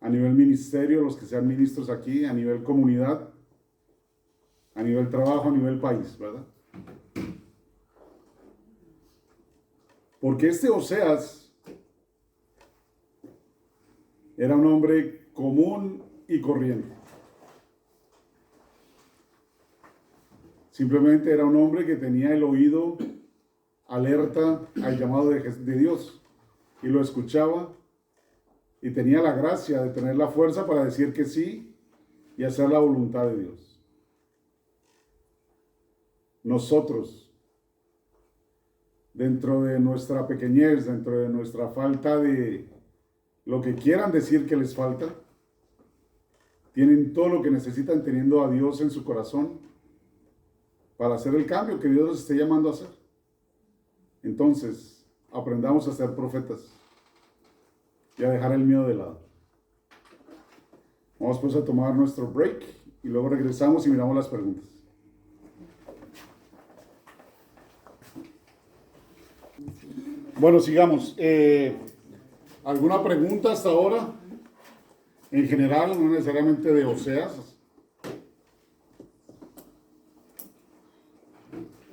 a nivel ministerio, los que sean ministros aquí, a nivel comunidad, a nivel trabajo, a nivel país, ¿verdad? Porque este Oseas era un hombre común y corriente. Simplemente era un hombre que tenía el oído alerta al llamado de Dios y lo escuchaba y tenía la gracia de tener la fuerza para decir que sí y hacer la voluntad de Dios. Nosotros, dentro de nuestra pequeñez, dentro de nuestra falta de lo que quieran decir que les falta, tienen todo lo que necesitan teniendo a Dios en su corazón para hacer el cambio que Dios les esté llamando a hacer. Entonces, aprendamos a ser profetas y a dejar el miedo de lado. Vamos pues a tomar nuestro break y luego regresamos y miramos las preguntas. Bueno, sigamos. ¿Alguna pregunta hasta ahora? En general, no necesariamente de Oseas.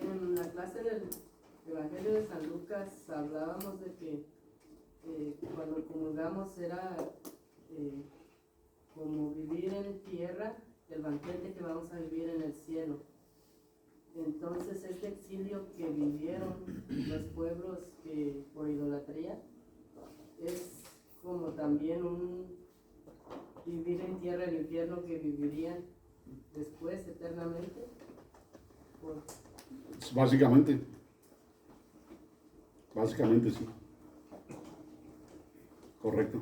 En la clase del Evangelio de San Lucas hablábamos de que cuando comulgamos era como vivir en tierra, el banquete que vamos a vivir en el cielo. Entonces este exilio que vivieron los pueblos que por idolatría es como también un vivir en tierra el infierno que vivirían después eternamente. Básicamente sí. Correcto.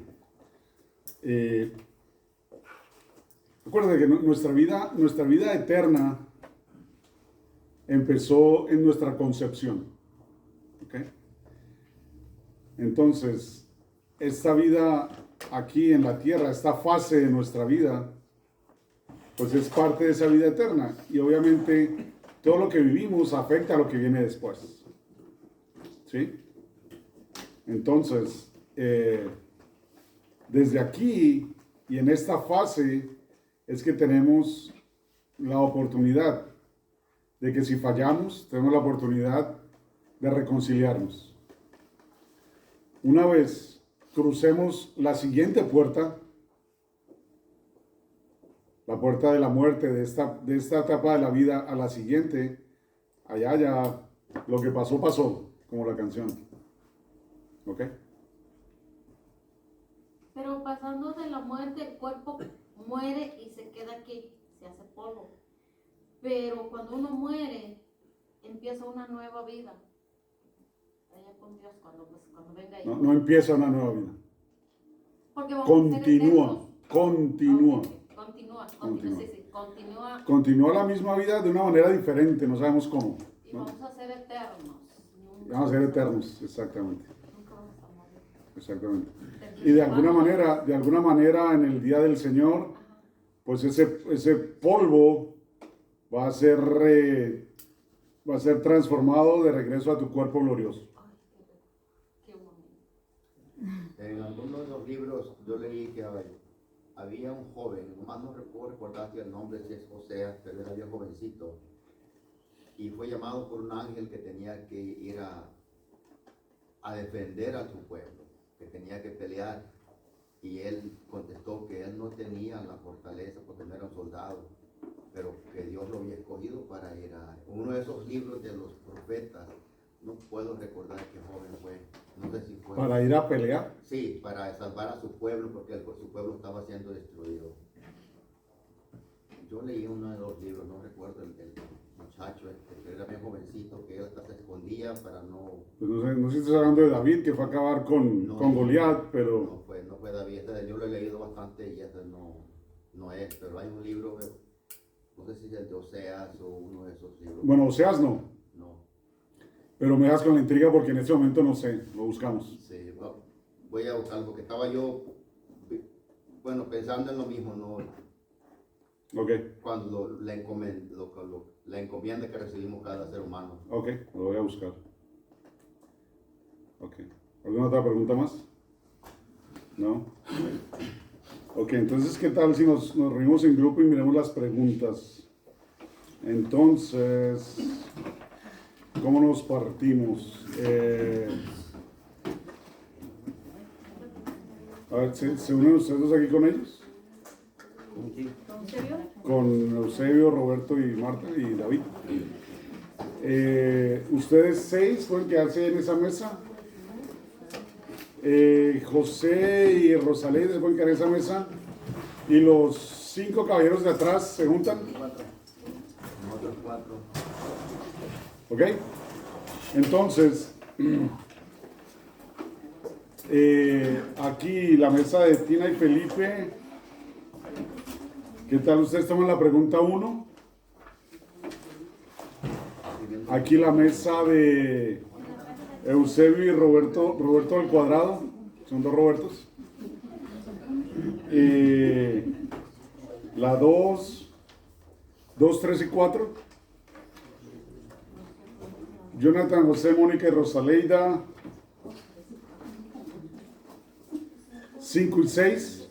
Recuerda que nuestra vida eterna empezó en nuestra concepción. ¿Ok? Entonces, esta vida aquí en la tierra, esta fase de nuestra vida, pues es parte de esa vida eterna. Y obviamente todo lo que vivimos afecta a lo que viene después. ¿Sí? Entonces, desde aquí y en esta fase es que tenemos la oportunidad de que si fallamos, tenemos la oportunidad de reconciliarnos. Una vez crucemos la siguiente puerta, la puerta de la muerte, de esta etapa de la vida a la siguiente, allá ya lo que pasó, pasó, como la canción. ¿Ok? Pero pasando de la muerte, el cuerpo muere y se queda aquí, se hace polvo. Pero cuando uno muere, empieza una nueva vida. Allá con Dios, cuando venga ahí. No empieza una nueva vida. Porque vamos a ser eternos. Continúa. Continúa la misma vida de una manera diferente, no sabemos cómo. Y vamos a ser eternos. Vamos a ser eternos, exactamente. Exactamente. Y de alguna manera en el día del Señor, pues ese polvo va a ser transformado de regreso a tu cuerpo glorioso. Qué bonito. En algunos de los libros yo leí que había un joven, nomás no puedo recordar si el nombre si es Oseas, pero era bien jovencito, y fue llamado por un ángel que tenía que ir a defender a su pueblo, que tenía que pelear, y él contestó que él no tenía la fortaleza porque no era un soldado, pero que Dios lo había escogido para ir a uno de esos libros de los profetas. No puedo recordar qué joven fue, no sé si fue. ¿Para ir a pelear? Sí, para salvar a su pueblo, porque su pueblo estaba siendo destruido. Yo leí uno de los libros, no recuerdo el muchacho, que era bien jovencito, que él hasta se escondía para no... Pues no sé si estás hablando de David, que fue a acabar con Goliat, pero... No fue David, yo lo he leído bastante y ese no es, pero hay un libro, no sé si es el de Oseas o uno de esos libros. Bueno, Oseas no. No. Pero me das con la intriga porque en este momento no sé, lo buscamos. Sí, voy a buscar porque estaba yo, pensando en lo mismo, ¿no? Ok. Cuando la encomienda que recibimos cada ser humano. Ok, lo voy a buscar. Ok. ¿Alguna otra pregunta más? ¿No? Ok, entonces, ¿qué tal si nos reunimos en grupo y miramos las preguntas? Entonces, ¿cómo nos partimos? A ver, ¿se unen ustedes dos aquí con ellos? Con Eusebio, Roberto y Marta y David. ¿Ustedes 6 pueden quedarse en esa mesa? José y Rosalía se pueden quedar en esa mesa. Y los 5 caballeros de atrás se juntan. Nosotros 4. ¿Ok? Entonces, aquí la mesa de Tina y Felipe. ¿Qué tal? Ustedes toman la pregunta 1. Aquí la mesa de Eusebio y Roberto del Cuadrado. Son 2 Robertos. La 2, 3 y 4. Jonathan, José, Mónica y Rosaleida. 5 y 6.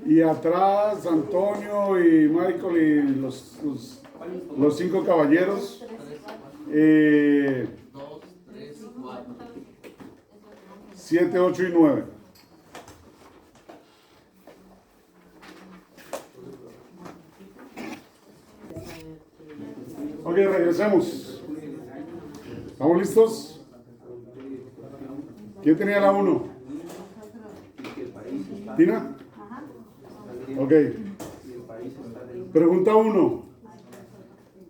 Y atrás Antonio y Michael y los 5 caballeros. 2, 3 y 4. 7, 8 y 9. Ok, regresemos. ¿Estamos listos? ¿Quién tenía la 1? ¿Tina? Ok. Pregunta 1.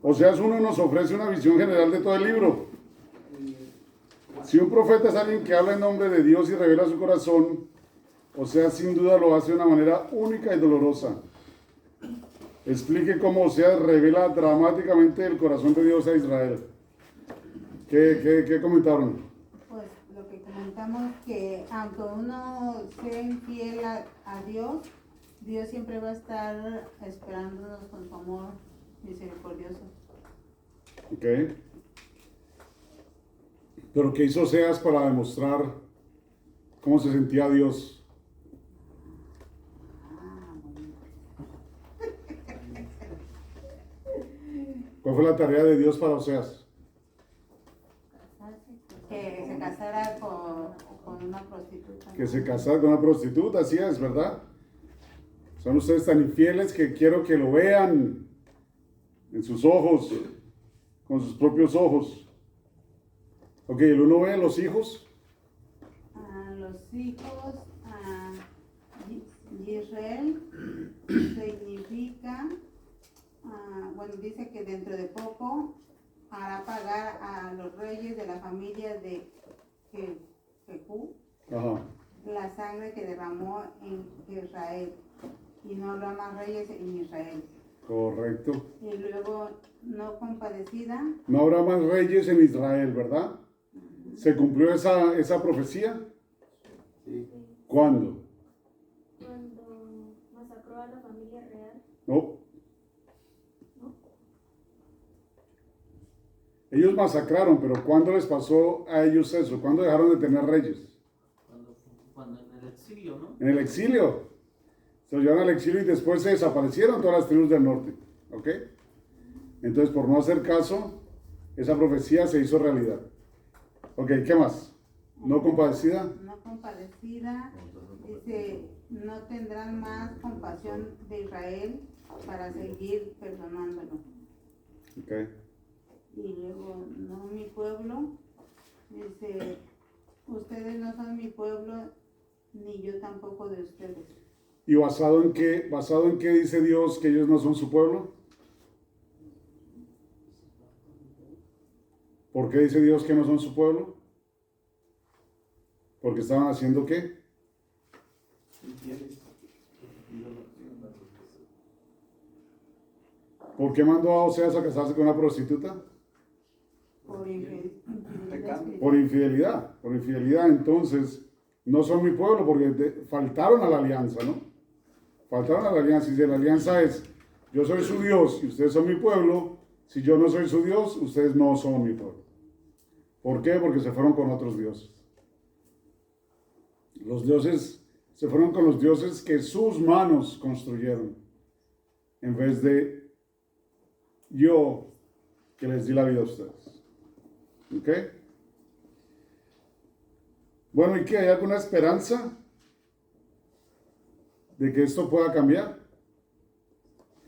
Oseas 1 nos ofrece una visión general de todo el libro. Si un profeta es alguien que habla en nombre de Dios y revela su corazón, Oseas sin duda lo hace de una manera única y dolorosa. Explique cómo Oseas revela dramáticamente el corazón de Dios a Israel. ¿Qué comentaron? Pues lo que comentamos, que aunque uno sea infiel a Dios, Dios siempre va a estar esperándonos con su amor misericordioso. Ok. Pero ¿qué hizo Oseas para demostrar cómo se sentía Dios? ¿Cuál fue la tarea de Dios para Oseas? Que se casara con una prostituta. Que se casara con una prostituta, así es, ¿verdad? Son ustedes tan infieles que quiero que lo vean en sus ojos, con sus propios ojos. Ok, el 1 ve a los hijos. Los hijos de Israel significa, bueno, dice que dentro de poco hará pagar a los reyes de la familia de Jehú la sangre que derramó en Israel, y no habrá más reyes en Israel. Correcto. Y luego, no compadecida. No habrá más reyes en Israel, ¿verdad? ¿Se cumplió esa profecía? Sí. ¿Cuándo? Cuando masacró a la familia real. No. Ellos masacraron, pero ¿cuándo les pasó a ellos eso? ¿Cuándo dejaron de tener reyes? Cuando en el exilio, ¿no? En el exilio. Se los llevaron al exilio y después se desaparecieron todas las tribus del norte. ¿Ok? Entonces, por no hacer caso, esa profecía se hizo realidad. Ok, ¿qué más? ¿No compadecida? No compadecida. Dice, no tendrán más compasión de Israel para seguir perdonándolo. Ok. Y luego, no mi pueblo. Dice, ustedes no son mi pueblo, ni yo tampoco de ustedes. ¿Y basado en qué? ¿Basado en qué dice Dios que ellos no son su pueblo? ¿Por qué dice Dios que no son su pueblo? ¿Porque estaban haciendo qué? ¿Por qué mandó a Oseas a casarse con una prostituta? Por infidelidad. Por infidelidad. Por infidelidad. Entonces, no son mi pueblo porque faltaron a la alianza, ¿no? Faltaron a la alianza. Y si la alianza es, yo soy su Dios y ustedes son mi pueblo, si yo no soy su Dios, ustedes no son mi pueblo. ¿Por qué? Porque se fueron con otros dioses. Los dioses se fueron con los dioses que sus manos construyeron, en vez de yo que les di la vida a ustedes. ¿Ok? Bueno, ¿y qué? ¿Hay alguna esperanza de que esto pueda cambiar?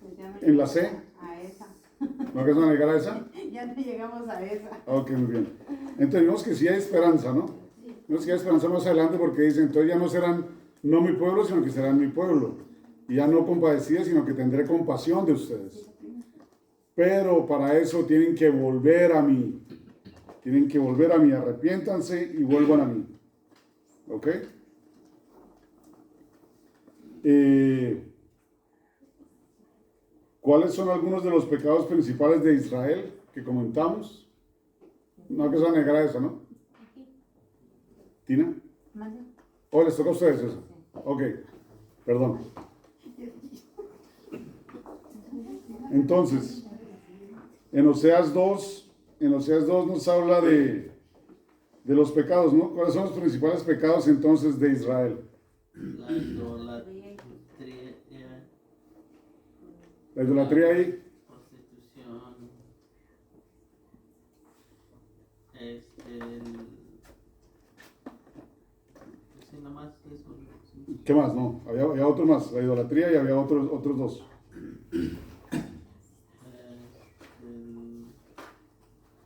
Pues ya no ¿En la llegamos C? A esa. ¿No que van a llegar a esa? Ya no llegamos a esa. Ok, muy bien. Entonces vemos que sí hay esperanza, ¿no? Vemos que hay esperanza más adelante porque dicen, entonces ya no serán, no mi pueblo, sino que serán mi pueblo. Y ya no compadecidas, sino que tendré compasión de ustedes. Pero para eso tienen que volver a mí. Tienen que volver a mí, arrepiéntanse y vuelvan a mí. ¿Ok? ¿Cuáles son algunos de los pecados principales de Israel que comentamos? No que se van a negar a eso, ¿no? ¿Tina? ¿O les toca a ustedes eso? Ok, perdón. Entonces, en Oseas 2 nos habla de los pecados, ¿no? ¿Cuáles son los principales pecados entonces de Israel? La idolatría, La idolatría ahí. prostitución, sí, nomás eso. Sí. ¿Qué más? No, había otro más, la idolatría y había otros dos.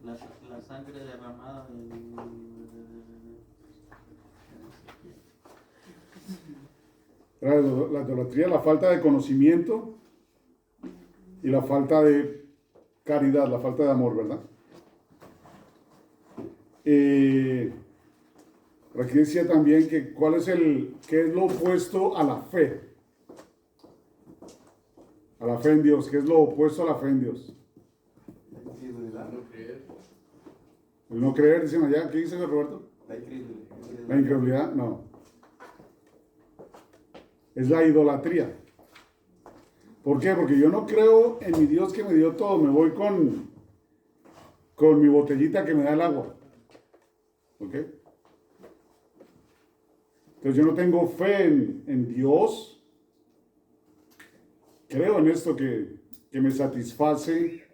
La sangre derramada La idolatría, la falta de conocimiento y la falta de caridad, la falta de amor, ¿verdad? Por aquí decía también que qué es lo opuesto a la fe. A la fe en Dios, ¿qué es lo opuesto a la fe en Dios? La incredulidad. No creer. El no creer, dicen allá, ¿qué dice Roberto? La incredulidad. La incredulidad, no. Es la idolatría. ¿Por qué? Porque yo no creo en mi Dios que me dio todo. Me voy con mi botellita que me da el agua. ¿Ok? Entonces yo no tengo fe en Dios. Creo en esto que me satisface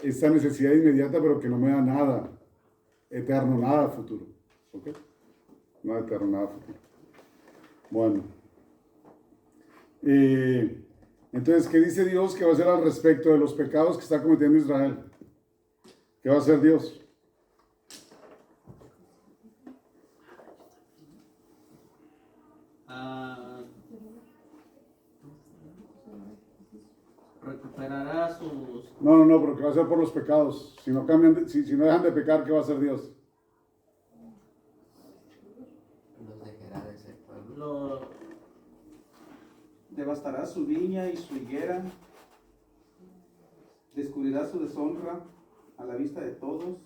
esta necesidad inmediata, pero que no me da nada eterno, nada futuro. ¿Ok? Nada eterno, nada futuro. Bueno. Entonces, ¿qué dice Dios que va a hacer al respecto de los pecados que está cometiendo Israel? ¿Qué va a hacer Dios? Recuperará sus... No, pero ¿qué va a hacer por los pecados? Si no cambian, si no dejan de pecar, ¿qué va a hacer Dios? Los dejará de ser pueblo. Devastará su viña y su higuera. Descubrirá su deshonra a la vista de todos.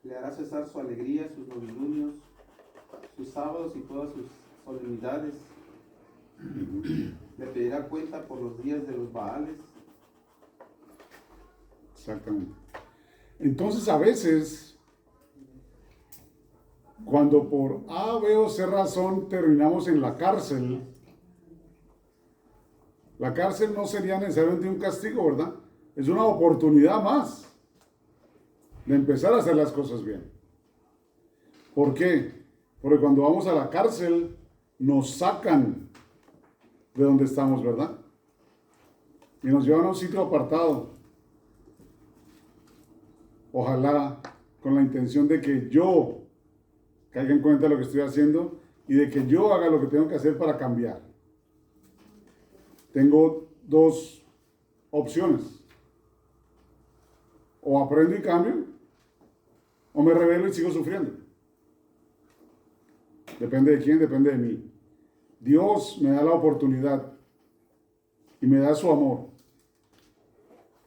Le hará cesar su alegría, sus novilunios, sus sábados y todas sus solemnidades. Le pedirá cuenta por los días de los Baales. Exactamente. Entonces, a veces, cuando por A, B o C razón terminamos en la cárcel no sería necesariamente un castigo, ¿verdad? Es una oportunidad más de empezar a hacer las cosas bien. ¿Por qué? Porque cuando vamos a la cárcel nos sacan de donde estamos, ¿verdad? Y nos llevan a un sitio apartado. Ojalá con la intención de que yo caiga en cuenta de lo que estoy haciendo y de que yo haga lo que tengo que hacer para cambiar. Tengo dos opciones. O aprendo y cambio, o me rebelo y sigo sufriendo. Depende de quién, depende de mí. Dios me da la oportunidad y me da su amor,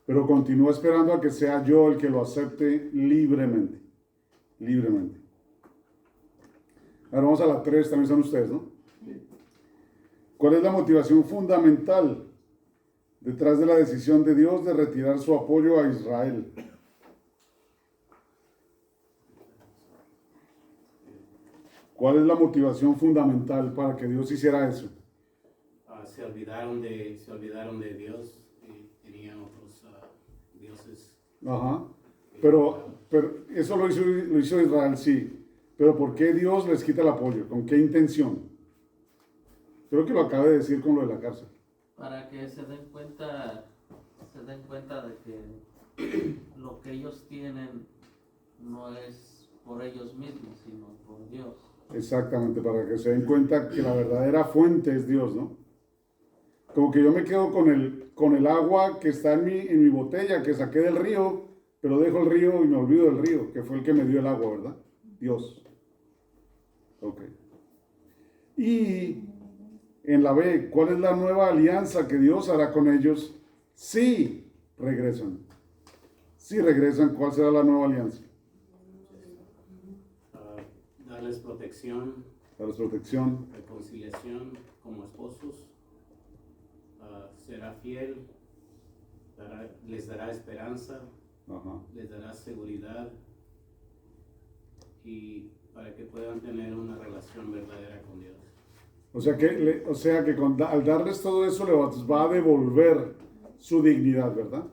pero continúo esperando a que sea yo el que lo acepte libremente. Libremente. Ahora vamos a la 3, también son ustedes, ¿no? ¿Cuál es la motivación fundamental detrás de la decisión de Dios de retirar su apoyo a Israel? ¿Cuál es la motivación fundamental para que Dios hiciera eso? Se olvidaron de Dios y tenían otros dioses. Ajá. Pero eso lo hizo Israel, sí. Pero ¿por qué Dios les quita el apoyo? ¿Con qué intención? Creo que lo acabé de decir con lo de la cárcel. Para que se den cuenta de que lo que ellos tienen no es por ellos mismos, sino por Dios. Exactamente, para que se den cuenta que la verdadera fuente es Dios, ¿no? Como que yo me quedo con el agua que está en mi botella, que saqué del río, pero dejo el río y me olvido del río, que fue el que me dio el agua, ¿verdad? Dios. Ok. Y en la B, ¿cuál es la nueva alianza que Dios hará con ellos si regresan? Si regresan, ¿cuál será la nueva alianza? Darles protección, reconciliación como esposos, será fiel, les dará esperanza, Ajá. les dará seguridad y para que puedan tener una relación verdadera con Dios. O sea que al darles todo eso les va a devolver su dignidad, ¿verdad?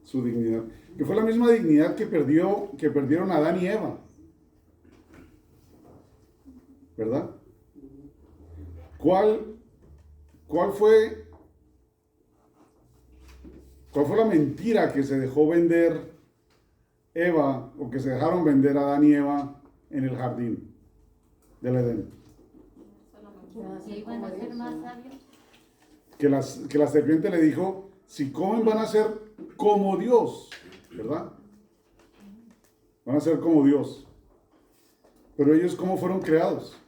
Su dignidad. Que fue la misma dignidad que perdieron Adán y Eva. ¿Verdad? ¿Cuál fue la mentira que se dejó vender Eva, o que se dejaron vender Adán y Eva en el jardín del Edén? ¿Que iban a ser más sabios? Que la serpiente le dijo, si comen van a ser como Dios, ¿verdad? Van a ser como Dios. Pero ellos, ¿cómo fueron creados?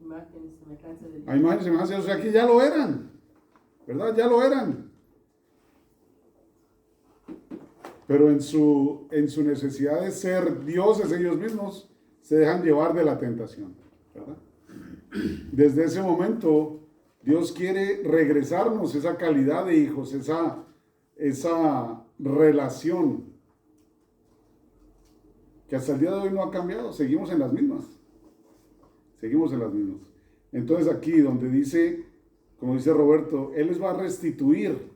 Imagen y semejanza de Dios. A imagen y semejanza, o sea que ya lo eran, ¿verdad? Ya lo eran. Pero en su necesidad de ser dioses ellos mismos, se dejan llevar de la tentación, ¿verdad? Desde ese momento, Dios quiere regresarnos esa calidad de hijos, esa relación que hasta el día de hoy no ha cambiado, seguimos en las mismas. Entonces aquí donde dice, como dice Roberto, Él les va a restituir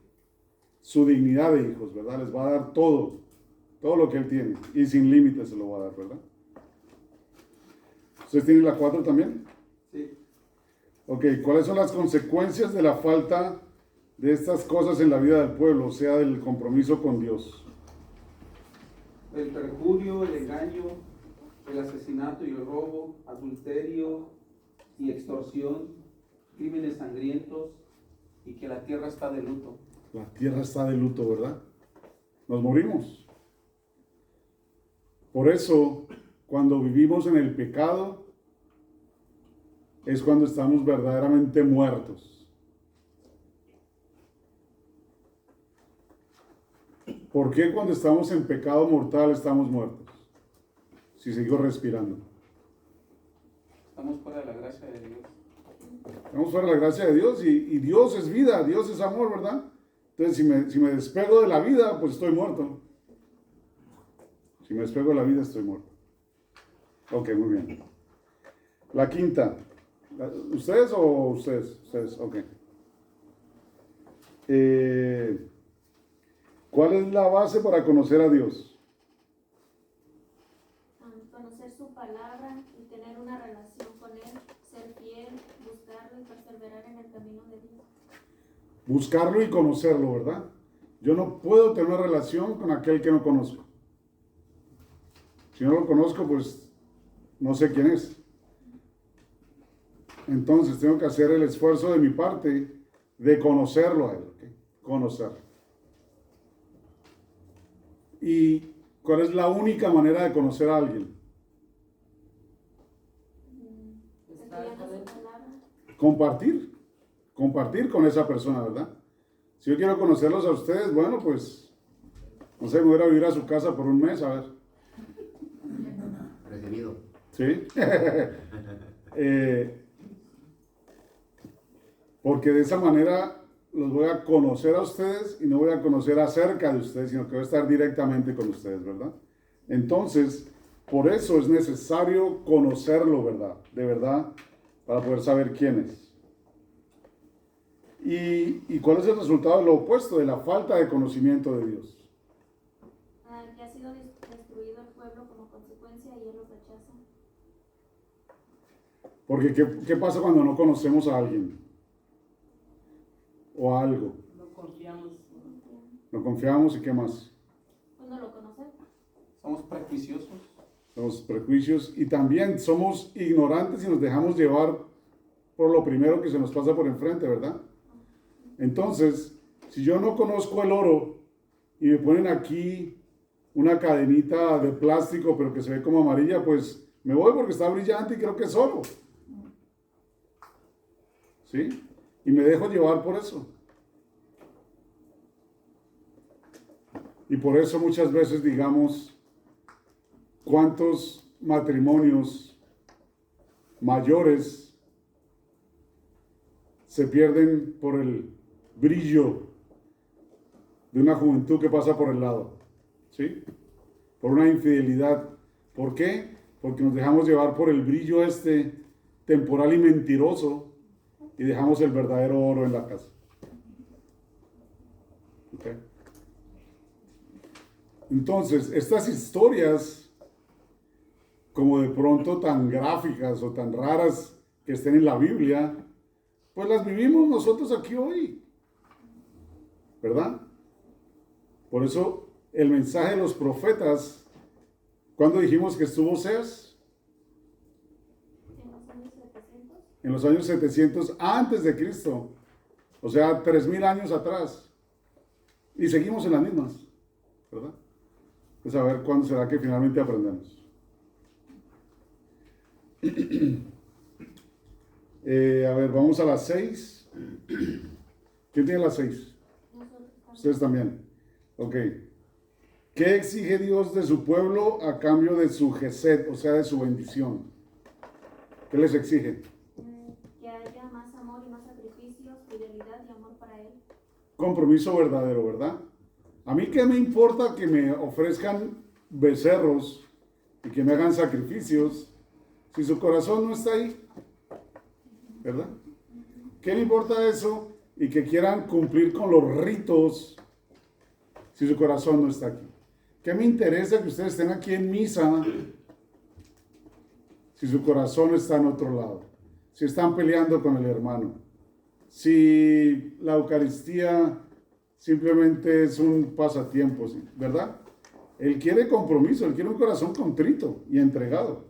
su dignidad de hijos, ¿verdad? Les va a dar todo lo que Él tiene, y sin límites se lo va a dar, ¿verdad? ¿Ustedes tienen la 4 también? Sí. Ok, ¿cuáles son las consecuencias de la falta de estas cosas en la vida del pueblo, o sea, del compromiso con Dios? El perjurio, el engaño, el asesinato y el robo, adulterio y extorsión, crímenes sangrientos, y que la tierra está de luto. La tierra está de luto, ¿verdad? Nos morimos. Por eso, cuando vivimos en el pecado, es cuando estamos verdaderamente muertos. ¿Por qué cuando estamos en pecado mortal estamos muertos? Si sigo respirando. Estamos fuera de la gracia de Dios. Estamos fuera de la gracia de Dios y Dios es vida, Dios es amor, ¿verdad? Entonces, si me despego de la vida, pues estoy muerto. Si me despego de la vida, estoy muerto. Ok, muy bien. La quinta. ¿Ustedes o ustedes? Ustedes, ok. ¿Cuál es la base para conocer a Dios? Conocer su palabra y tener una relación con Él, ser fiel, buscarlo y perseverar en el camino de Dios. Buscarlo y conocerlo, ¿verdad? Yo no puedo tener una relación con aquel que no conozco. Si no lo conozco, pues no sé quién es. Entonces tengo que hacer el esfuerzo de mi parte de conocerlo a Él, ¿okay? Conocerlo. ¿Y cuál es la única manera de conocer a alguien? Compartir con esa persona, ¿verdad? Si yo quiero conocerlos a ustedes, bueno, pues, no sé, me voy a vivir a su casa por un mes, a ver. Recibido. ¿Sí? Porque de esa manera los voy a conocer a ustedes y no voy a conocer acerca de ustedes, sino que voy a estar directamente con ustedes, ¿verdad? Entonces, Por eso es necesario conocerlo, ¿verdad? De verdad, para poder saber quién es. ¿Y cuál es el resultado de lo opuesto, de la falta de conocimiento de Dios? Que ha sido destruido el pueblo como consecuencia y él los rechaza. Porque ¿qué pasa cuando no conocemos a alguien? O a algo. No confiamos. No confiamos y ¿qué más? Pues no lo conocemos. Somos prejuiciosos. Los prejuicios y también somos ignorantes y nos dejamos llevar por lo primero que se nos pasa por enfrente, ¿verdad? Entonces, si yo no conozco el oro y me ponen aquí una cadenita de plástico pero que se ve como amarilla, pues me voy porque está brillante y creo que es oro. ¿Sí? Y me dejo llevar por eso. Y por eso muchas veces digamos, ¿cuántos matrimonios mayores se pierden por el brillo de una juventud que pasa por el lado? ¿Sí? Por una infidelidad. ¿Por qué? Porque nos dejamos llevar por el brillo temporal y mentiroso y dejamos el verdadero oro en la casa. ¿Okay? Entonces, estas historias, como de pronto tan gráficas o tan raras que estén en la Biblia, pues las vivimos nosotros aquí hoy, ¿verdad? Por eso el mensaje de los profetas, ¿cuándo dijimos que estuvo Oseas? En los años 700. En los años 700 antes de Cristo, o sea, 3000 años atrás, y seguimos en las mismas, ¿verdad? Pues a ver cuándo será que finalmente aprendemos. A ver, vamos a las 6. ¿Quién tiene las 6? Ustedes también. Ok. ¿Qué exige Dios de su pueblo a cambio de su gesed, o sea, de su bendición? ¿Qué les exige? Que haya más amor y más sacrificios, fidelidad y amor para él. Compromiso verdadero, ¿verdad? A mí qué me importa que me ofrezcan becerros y que me hagan sacrificios si su corazón no está ahí, ¿verdad? ¿Qué me importa eso? Y que quieran cumplir con los ritos si su corazón no está aquí. ¿Qué me interesa que ustedes estén aquí en misa si su corazón está en otro lado? Si están peleando con el hermano. Si la Eucaristía simplemente es un pasatiempo, ¿verdad? Él quiere compromiso, Él quiere un corazón contrito y entregado.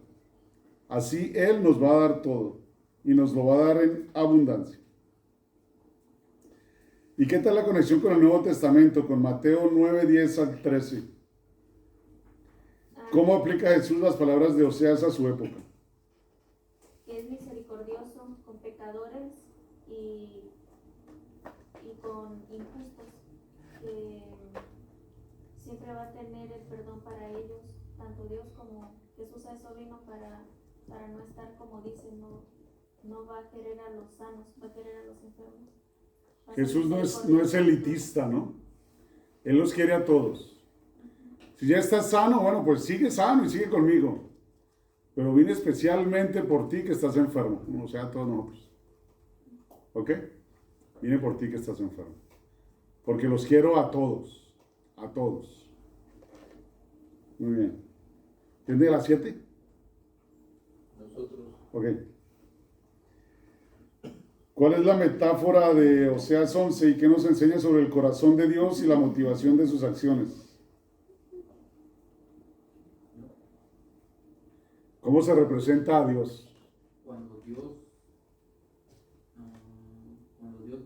Así Él nos va a dar todo y nos lo va a dar en abundancia. ¿Y qué tal la conexión con el Nuevo Testamento, con Mateo 9, 10 al 13? ¿Cómo aplica Jesús las palabras de Oseas a su época? Que es misericordioso con pecadores y con injustos. Que siempre va a tener el perdón para ellos, tanto Dios como Jesús a eso vino para no estar como dicen, no va a querer a los sanos, va a querer a los enfermos. Jesús no es elitista, ¿no? Él los quiere a todos. Si ya estás sano, bueno, pues sigue sano y sigue conmigo. Pero vine especialmente por ti que estás enfermo. O sea, a todos nosotros. ¿Ok? Vine por ti que estás enfermo. Porque los quiero a todos. A todos. Muy bien. ¿Entiende las 7? Nosotros. Ok. ¿Cuál es la metáfora de Oseas 11 y qué nos enseña sobre el corazón de Dios y la motivación de sus acciones? ¿Cómo se representa a Dios? Cuando Dios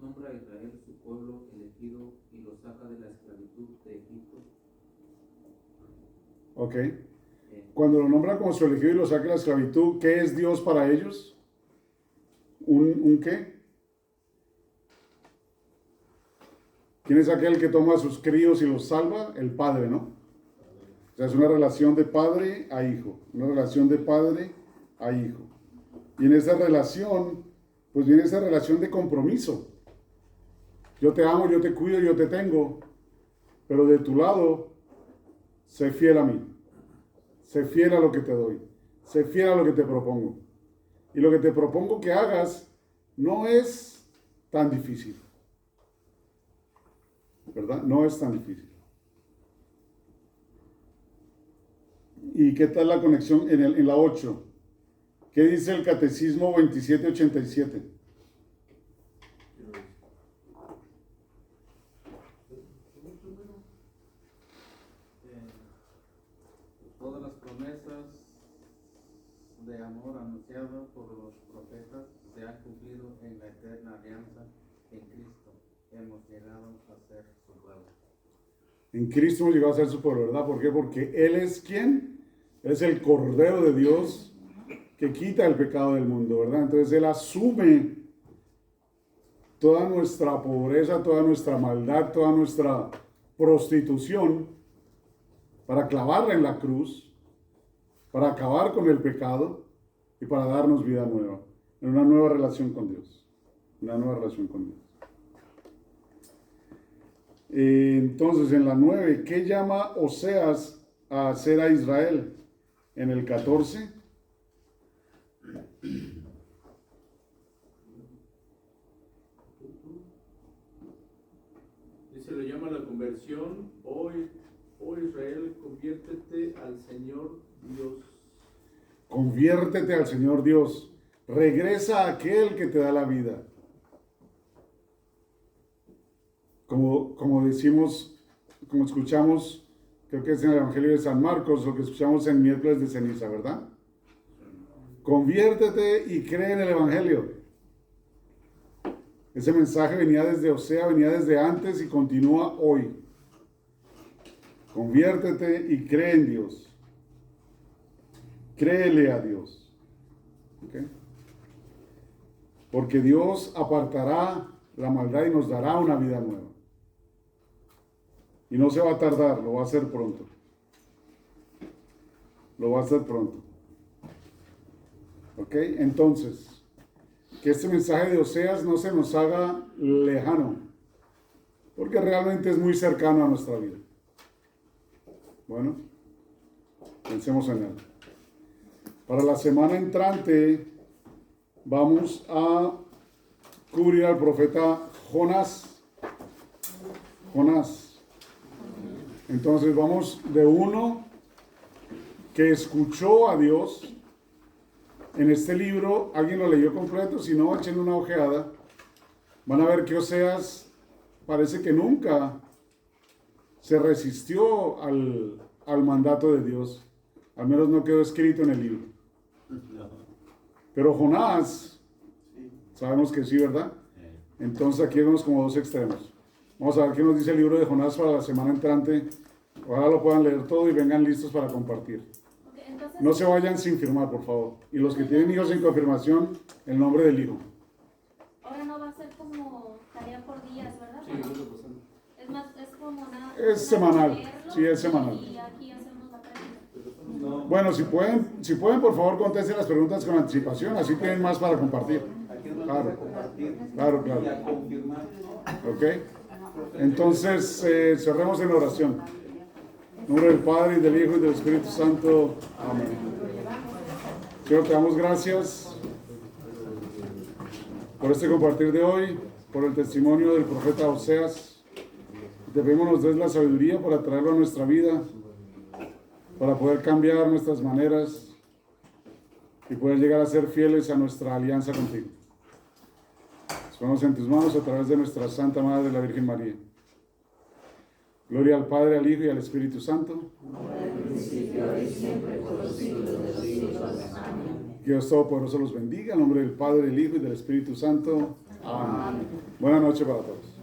nombra a Israel su pueblo elegido y lo saca de la esclavitud de Egipto. Ok. Cuando lo nombra como su elegido y lo saca de la esclavitud, ¿qué es Dios para ellos? ¿Un qué? ¿Quién es aquel que toma a sus críos y los salva? El Padre, ¿no? O sea, es una relación de padre a hijo, una relación de padre a hijo. Y en esa relación, pues viene esa relación de compromiso. Yo te amo, yo te cuido, yo te tengo, pero de tu lado, sé fiel a mí. Sé fiel a lo que te doy. Sé fiel a lo que te propongo. Y lo que te propongo que hagas no es tan difícil. ¿Verdad? No es tan difícil. ¿Y qué tal la conexión en la 8? ¿Qué dice el Catecismo 2787? Todas las promesas de amor anunciadas por los profetas se han cumplido en la eterna alianza en Cristo. Hemos llegado a ser su pueblo. En Cristo hemos llegado a ser su pueblo, ¿verdad? ¿Por qué? Porque Él es ¿quién? Él es el Cordero de Dios que quita el pecado del mundo, ¿verdad? Entonces Él asume toda nuestra pobreza, toda nuestra maldad, toda nuestra prostitución para clavarla en la cruz, para acabar con el pecado y para darnos vida nueva, en una nueva relación con Dios. Una nueva relación con Dios. Entonces, en la 9, ¿qué llama Oseas a hacer a Israel? En el 14. Dice, lo llama la conversión. Hoy Israel, conviértete al Señor Dios. Conviértete al Señor Dios. Regresa a aquel que te da la vida. Como decimos, como escuchamos, creo que es en el Evangelio de San Marcos, lo que escuchamos en miércoles de ceniza, ¿verdad? Conviértete y cree en el Evangelio. Ese mensaje venía desde Osea, venía desde antes y continúa hoy. Conviértete y cree en Dios. Créele a Dios. ¿Okay? Porque Dios apartará la maldad y nos dará una vida nueva. Y no se va a tardar, lo va a hacer pronto. Lo va a hacer pronto. ¿Ok? Entonces, que este mensaje de Oseas no se nos haga lejano, porque realmente es muy cercano a nuestra vida. Bueno, pensemos en él. Para la semana entrante vamos a cubrir al profeta Jonás. Entonces vamos de uno que escuchó a Dios. En este libro, alguien lo leyó completo, si no, echen una ojeada. Van a ver que Oseas parece que nunca se resistió al mandato de Dios. Al menos no quedó escrito en el libro. Pero Jonás, sabemos que sí, ¿verdad? Entonces aquí vemos como dos extremos. Vamos a ver qué nos dice el libro de Jonás para la semana entrante. Ojalá lo puedan leer todo y vengan listos para compartir. Entonces, No se vayan sin firmar, por favor. Y los que tienen hijos sin confirmación, el nombre del hijo. ahora no va a ser como tarea por días, ¿verdad? Sí, no lo pasamos. Es más, es como nada. Es semanal, sí, es semanal. Y aquí hacemos la práctica. No, Bueno, si pueden, por favor, contesten las preguntas con anticipación, así tienen más para compartir. aquí nos Claro. vamos a compartir Claro. y a confirmar. ¿Ok? Entonces, cerremos en oración. En nombre del Padre, y del Hijo, y del Espíritu Santo. Amén. Señor, te damos gracias por este compartir de hoy, por el testimonio del profeta Oseas. Te pedimos nos des la sabiduría para traerlo a nuestra vida, para poder cambiar nuestras maneras y poder llegar a ser fieles a nuestra alianza contigo. Nos ponemos en tus manos a través de nuestra Santa Madre, la Virgen María. Gloria al Padre, al Hijo y al Espíritu Santo. Que Dios Todopoderoso los bendiga. En nombre del Padre, del Hijo y del Espíritu Santo. Amén. Buenas noches para todos.